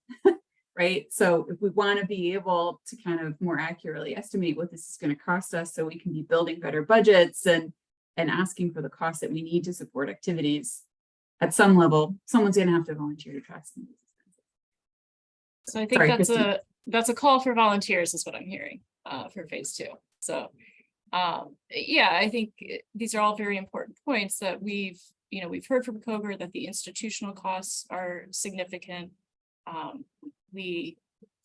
right? So if we want to be able to kind of more accurately estimate what this is going to cost us, so we can be building better budgets and asking for the costs that we need to support activities. At some level, someone's going to have to volunteer to track some of these expenses. So I think that's a call for volunteers is what I'm hearing for phase 2. So yeah, I think these are all very important points that we've heard from COGR that the institutional costs are significant. We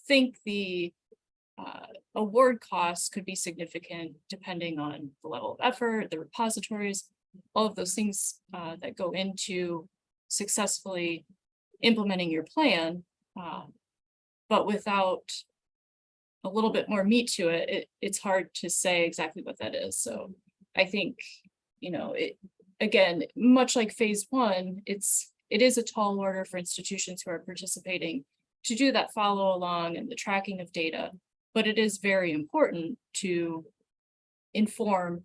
think the award costs could be significant depending on the level of effort, the repositories, all of those things that go into successfully implementing your plan, but without a little bit more meat to it, it's hard to say exactly what that is. So I think, again, much like phase 1, it is a tall order for institutions who are participating to do that follow along and the tracking of data, but it is very important to inform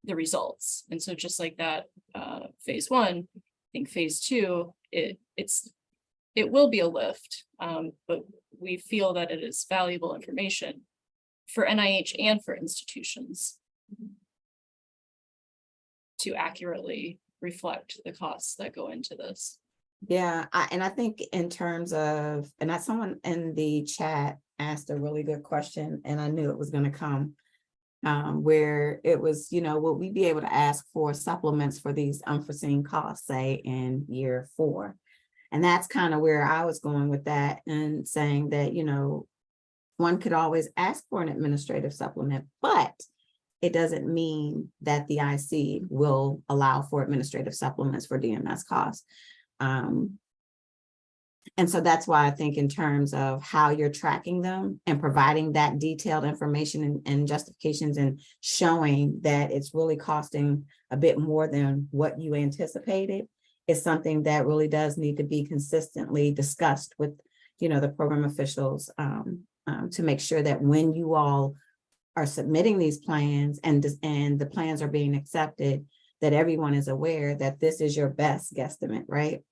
the results. And so just like that, phase 1, I think phase 2, it will be a lift, but we feel that it is valuable information for NIH and for institutions to accurately reflect the costs that go into this. Yeah, I think in terms of, and that someone in the chat asked a really good question, and I knew it was going to come. Where it was, will we be able to ask for supplements for these unforeseen costs, say in year 4? And that's kind of where I was going with that, and saying that, one could always ask for an administrative supplement, but it doesn't mean that the IC will allow for administrative supplements for DMS costs. And so that's why I think in terms of how you're tracking them and providing that detailed information and justifications and showing that it's really costing a bit more than what you anticipated is something that really does need to be consistently discussed with, the program officials to make sure that when you all are submitting these plans and the plans are being accepted, that everyone is aware that this is your best guesstimate, right?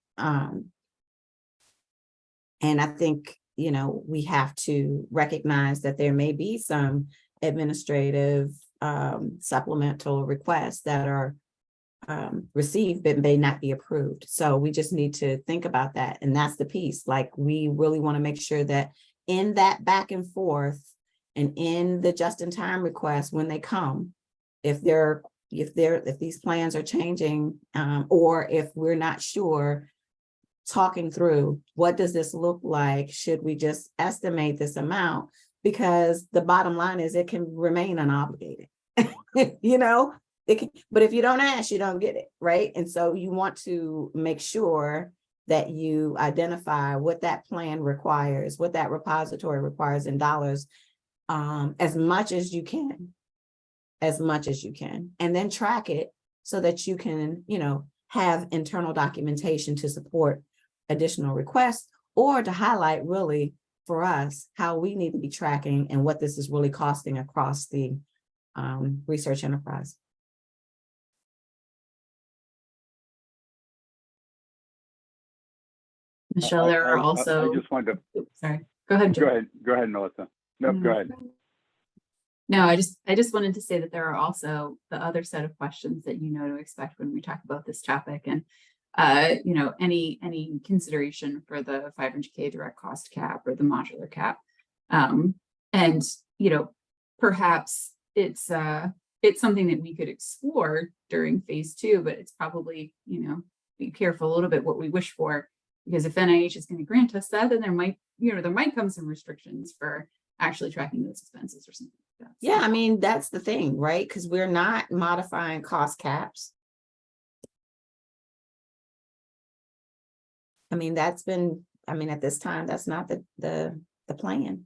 And I think, we have to recognize that there may be some administrative supplemental requests that are received but may not be approved. So we just need to think about that. And that's the piece. Like, we really want to make sure that in that back and forth and in the just-in-time requests, when they come, if these plans are changing, or if we're not sure, talking through, what does this look like? Should we just estimate this amount? Because the bottom line is it can remain unobligated. You know, it can, but if you don't ask, you don't get it, right? And so you want to make sure that you identify what that plan requires, what that repository requires in dollars, as much as you can, and then track it so that you can, you know, have internal documentation to support additional requests, or to highlight really for us how we need to be tracking and what this is really costing across the research enterprise. Michelle, there are also. I just wanted to. Oops, sorry. Go ahead, Joe. Go ahead, Melissa. No, go ahead. No, I just wanted to say that there are also the other set of questions that you know to expect when we talk about this topic, and you know, any consideration for the 500K direct cost cap or the modular cap, and you know, perhaps it's something that we could explore during phase 2, but it's probably, you know, be careful a little bit what we wish for, because if NIH is going to grant us that, then there might come some restrictions for actually tracking those expenses or something like that. Yeah, I mean, that's the thing, right? Because we're not modifying cost caps. I mean, at this time, that's not the plan.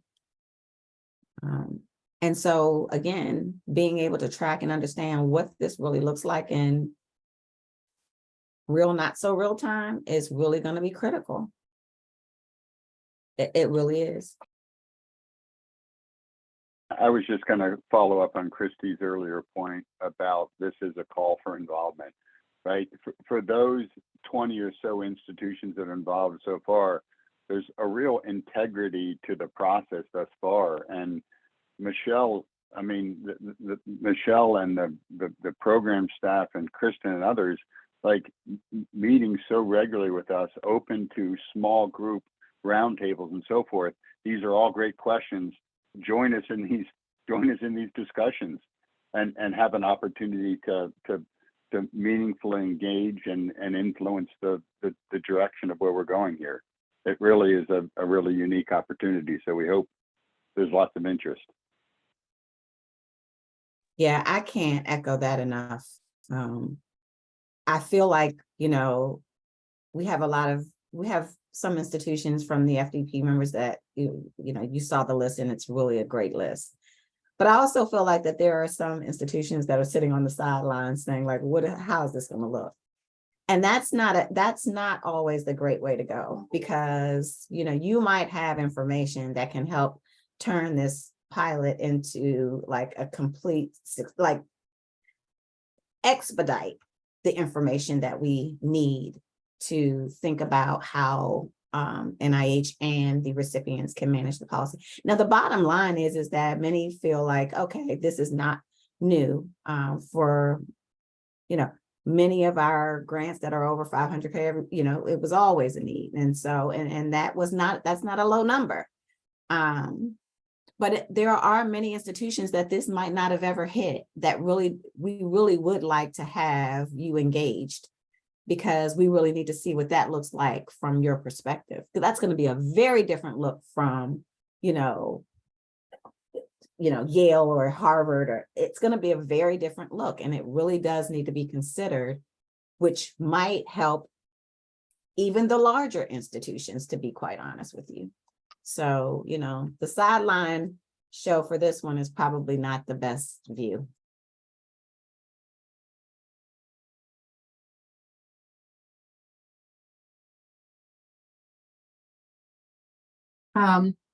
And so again, being able to track and understand what this really looks like in real, not so real time is really going to be critical. It really is. I was just going to follow up on Christie's earlier point about this is a call for involvement, right? For those 20 or so institutions that are involved so far, there's a real integrity to the process thus far. And Michelle, I mean, Michelle and the program staff and Kristen and others, like meeting so regularly with us, open to small group roundtables and so forth. These are all great questions. Join us in these discussions, and have an opportunity to meaningfully engage and influence the direction of where we're going here. It really is a really unique opportunity. So we hope there's lots of interest. Yeah, I can't echo that enough. I feel like, you know, we have some institutions from the FDP members that, you know, you saw the list and it's really a great list. But I also feel like that there are some institutions that are sitting on the sidelines saying like, how is this going to look? And that's not always the great way to go, because, you know, you might have information that can help turn this pilot into like a complete, like expedite the information that we need to think about how NIH and the recipients can manage the policy. Now, the bottom line is that many feel like, okay, this is not new for, you know, many of our grants that are over 500K, you know, it was always a need. And so, and that's not a low number. But there are many institutions that this might not have ever hit that we really would like to have you engaged, because we really need to see what that looks like from your perspective. Because that's going to be a very different look from, you know, Yale or Harvard, or it's going to be a very different look. And it really does need to be considered, which might help even the larger institutions, to be quite honest with you. So, you know, the sideline show for this one is probably not the best view.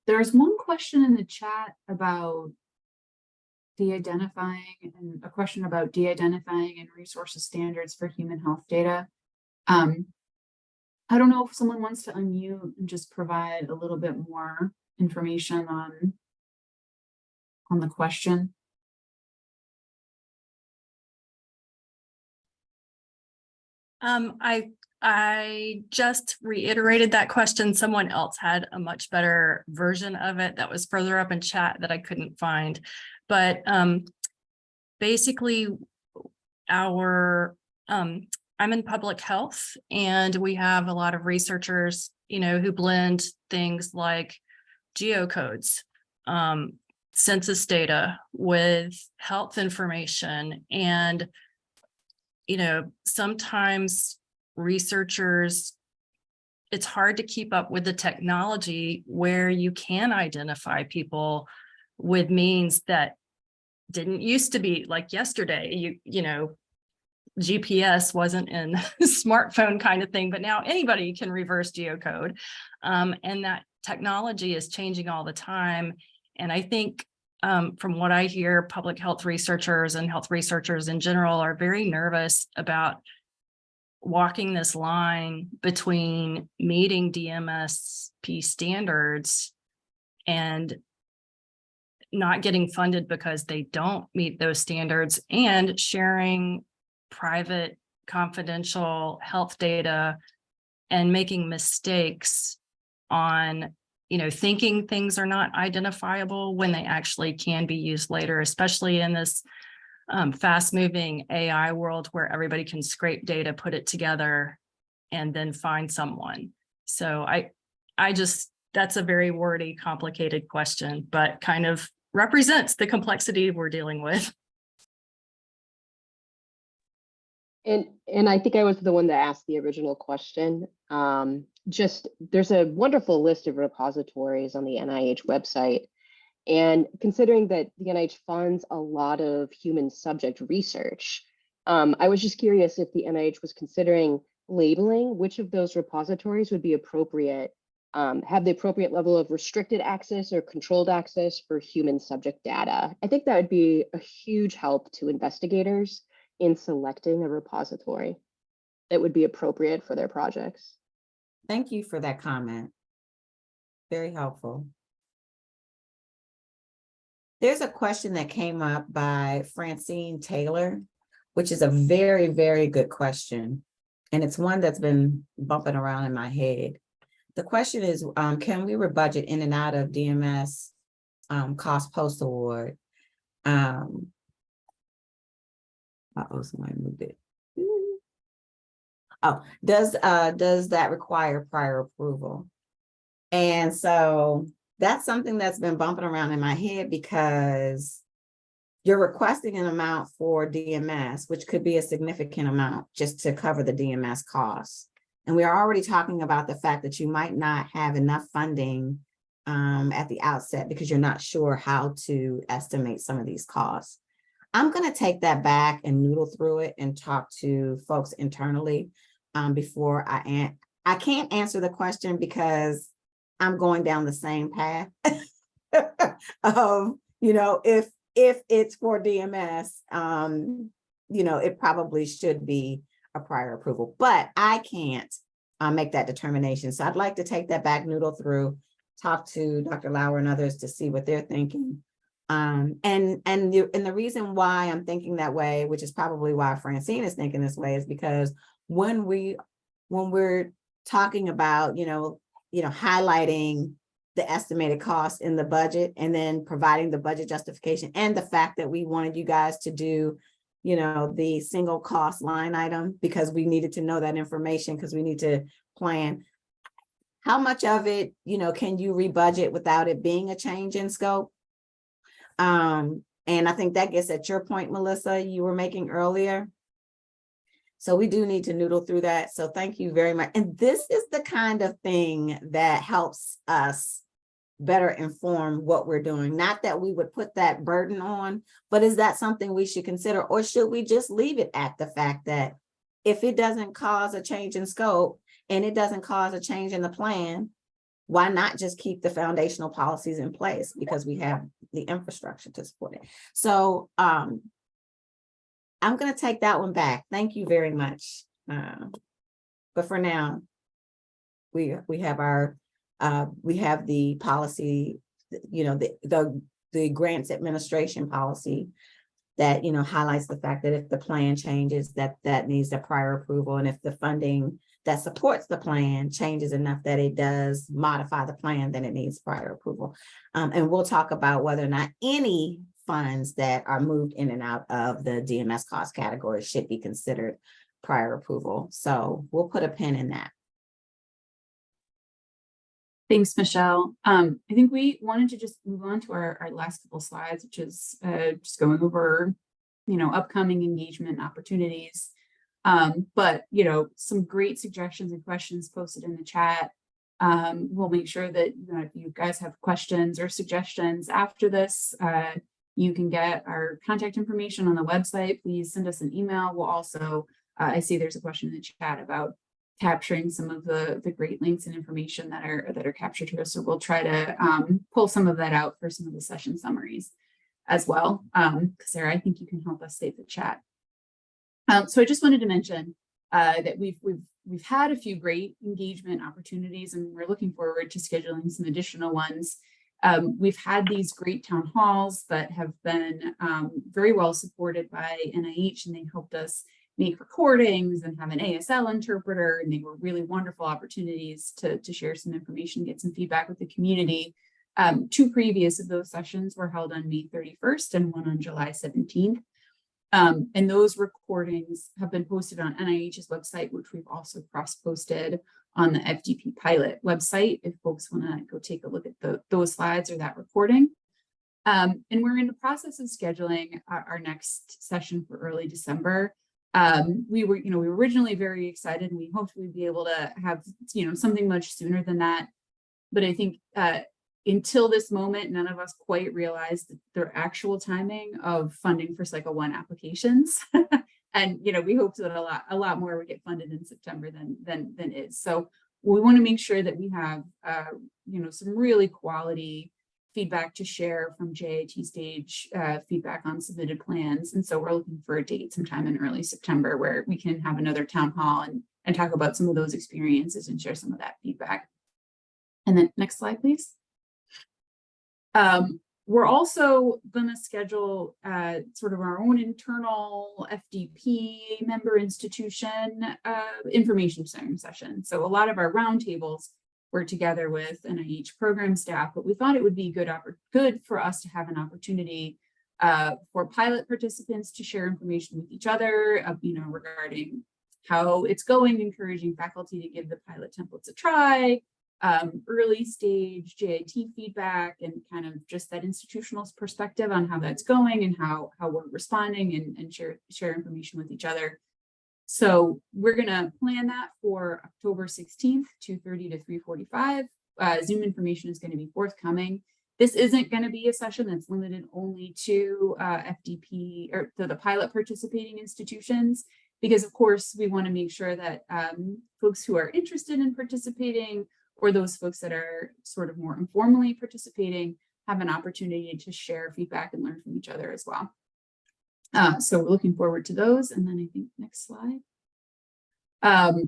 There's one question in the chat about de-identifying, and a question about de-identifying and resources standards for human health data. I don't know if someone wants to unmute and just provide a little bit more information on the question. I just reiterated that question. Someone else had a much better version of it that was further up in chat that I couldn't find. But basically I'm in public health, and we have a lot of researchers, who blend things like geocodes, census data with health information. And, sometimes researchers, it's hard to keep up with the technology where you can identify people with means that didn't used to be, like yesterday, GPS wasn't in smartphone kind of thing, but now anybody can reverse geocode. And that technology is changing all the time. And I think from what I hear, public health researchers and health researchers in general are very nervous about walking this line between meeting DMSP standards and not getting funded because they don't meet those standards, and sharing private confidential health data and making mistakes on, thinking things are not identifiable when they actually can be used later, especially in this fast moving AI world where everybody can scrape data, put it together, and then find someone. So that's a very wordy, complicated question, but kind of represents the complexity we're dealing with. And I think I was the one that asked the original question. There's a wonderful list of repositories on the NIH website. And considering that the NIH funds a lot of human subject research, I was just curious if the NIH was considering labeling which of those repositories would be appropriate, have the appropriate level of restricted access or controlled access for human subject data. I think that would be a huge help to investigators in selecting a repository that would be appropriate for their projects. Thank you for that comment. Very helpful. There's a question that came up by Francine Taylor, which is a very, very good question. And it's one that's been bumping around in my head. The question is, can we rebudget in and out of DMS cost post award? Somebody moved it. Oh, does that require prior approval? And so that's something that's been bumping around in my head, because you're requesting an amount for DMS, which could be a significant amount just to cover the DMS costs. And we are already talking about the fact that you might not have enough funding at the outset because you're not sure how to estimate some of these costs. I'm going to take that back and noodle through it and talk to folks internally before I can't answer the question, because I'm going down the same path of, if it's for DMS, it probably should be a prior approval, but I can't make that determination. So I'd like to take that back, noodle through, talk to Dr. Lauer and others to see what they're thinking. And the reason why I'm thinking that way, which is probably why Francine is thinking this way, is because when we're talking about, highlighting the estimated cost in the budget and then providing the budget justification, and the fact that we wanted you guys to do, the single cost line item, because we needed to know that information, because we need to plan how much of it, can you rebudget without it being a change in scope? And I think that gets at your point, Melissa, you were making earlier. So we do need to noodle through that. So thank you very much. And this is the kind of thing that helps us better inform what we're doing. Not that we would put that burden on, but is that something we should consider? Or should we just leave it at the fact that if it doesn't cause a change in scope and it doesn't cause a change in the plan, why not just keep the foundational policies in place, because we have the infrastructure to support it? So I'm going to take that one back. Thank you very much. But for now, we have our we have the policy, the grants administration policy that, highlights the fact that if the plan changes, that needs a prior approval. And if the funding that supports the plan changes enough that it does modify the plan, then it needs prior approval. And we'll talk about whether or not any funds that are moved in and out of the DMS cost category should be considered prior approval. So we'll put a pin in that. Thanks, Michelle. I think we wanted to just move on to our last couple slides, which is just going over, upcoming engagement opportunities. But, some great suggestions and questions posted in the chat. We'll make sure that if you guys have questions or suggestions after this, you can get our contact information on the website. Please send us an email. We'll also, I see there's a question in the chat about capturing some of the great links and information that are captured here. So we'll try to pull some of that out for some of the session summaries as well. Sarah, I think you can help us save the chat. So I just wanted to mention that we've had a few great engagement opportunities, and we're looking forward to scheduling some additional ones. We've had these great town halls that have been very well supported by NIH, and they helped us make recordings and have an ASL interpreter, and they were really wonderful opportunities to share some information, get some feedback with the community. 2 previous of those sessions were held on May 31st and one on July 17th. And those recordings have been posted on NIH's website, which we've also cross-posted on the FDP pilot website if folks want to go take a look at those slides or that recording. And we're in the process of scheduling our next session for early December. We were originally very excited, and we hoped we'd be able to have, something much sooner than that. But I think until this moment, none of us quite realized the actual timing of funding for Cycle 1 applications. And, we hoped that a lot more would get funded in September than is. So we want to make sure that we have, some really quality feedback to share from JIT stage, feedback on submitted plans. And so we're looking for a date sometime in early September where we can have another town hall and talk about some of those experiences and share some of that feedback. And then next slide, please. We're also going to schedule sort of our own internal FDP member institution information sharing session. So a lot of our roundtables were together with NIH program staff, but we thought it would be good for us to have an opportunity for pilot participants to share information with each other, regarding how it's going, encouraging faculty to give the pilot templates a try, early stage JIT feedback, and kind of just that institutional perspective on how that's going and how we're responding and share information with each other. So we're going to plan that for October 16th, 2:30 to 3:45. Zoom information is going to be forthcoming. This isn't going to be a session that's limited only to FDP or to the pilot participating institutions, because of course we want to make sure that folks who are interested in participating, or those folks that are sort of more informally participating, have an opportunity to share feedback and learn from each other as well. So we're looking forward to those. And then I think next slide.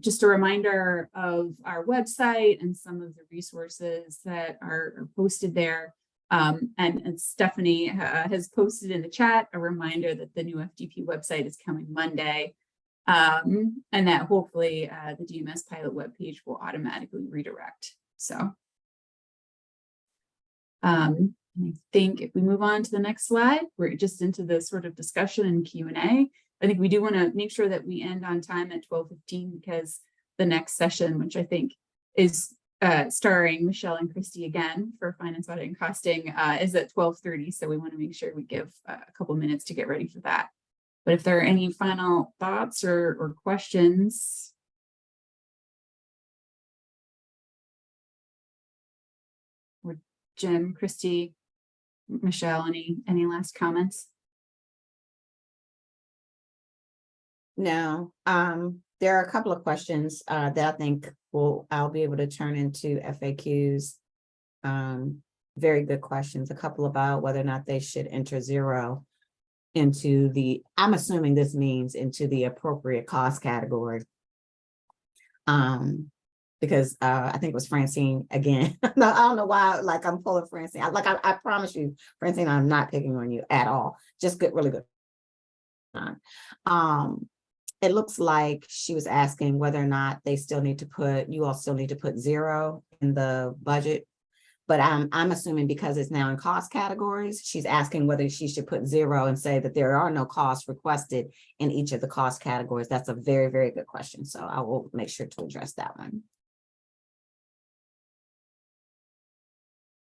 Just a reminder of our website and some of the resources that are posted there. And Stephanie has posted in the chat a reminder that the new FDP website is coming Monday. And that hopefully the DMS pilot webpage will automatically redirect. So I think if we move on to the next slide, we're just into the sort of discussion and Q&A. I think we do want to make sure that we end on time at 12:15, because the next session, which I think is starring Michelle and Christi again for finance, audit, and costing, is at 12:30. So we want to make sure we give a couple minutes to get ready for that. But if there are any final thoughts or questions. Or Jim, Christi, Michelle, any last comments? No, there are a couple of questions that I think I'll be able to turn into FAQs. Very good questions. A couple about whether or not they should enter 0 into I'm assuming this means into the appropriate cost category. Because I think it was Francine again. No, I don't know why, I'm pulling Francine. I promise you, Francine, I'm not picking on you at all. Just good, really good It looks like she was asking whether or not they still need to put, you all still need to put 0 in the budget. But I'm assuming because it's now in cost categories, she's asking whether she should put 0 and say that there are no costs requested in each of the cost categories. That's a very, very good question. So I will make sure to address that one.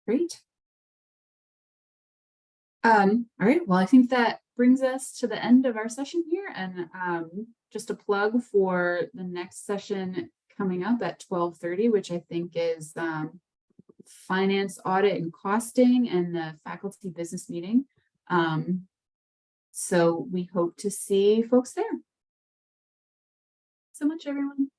Great. All right, well, I think that brings us to the end of our session here, and just a plug for the next session coming up at 12:30, which I think is finance, audit, and costing, and the faculty business meeting. So we hope to see folks there. So much, everyone.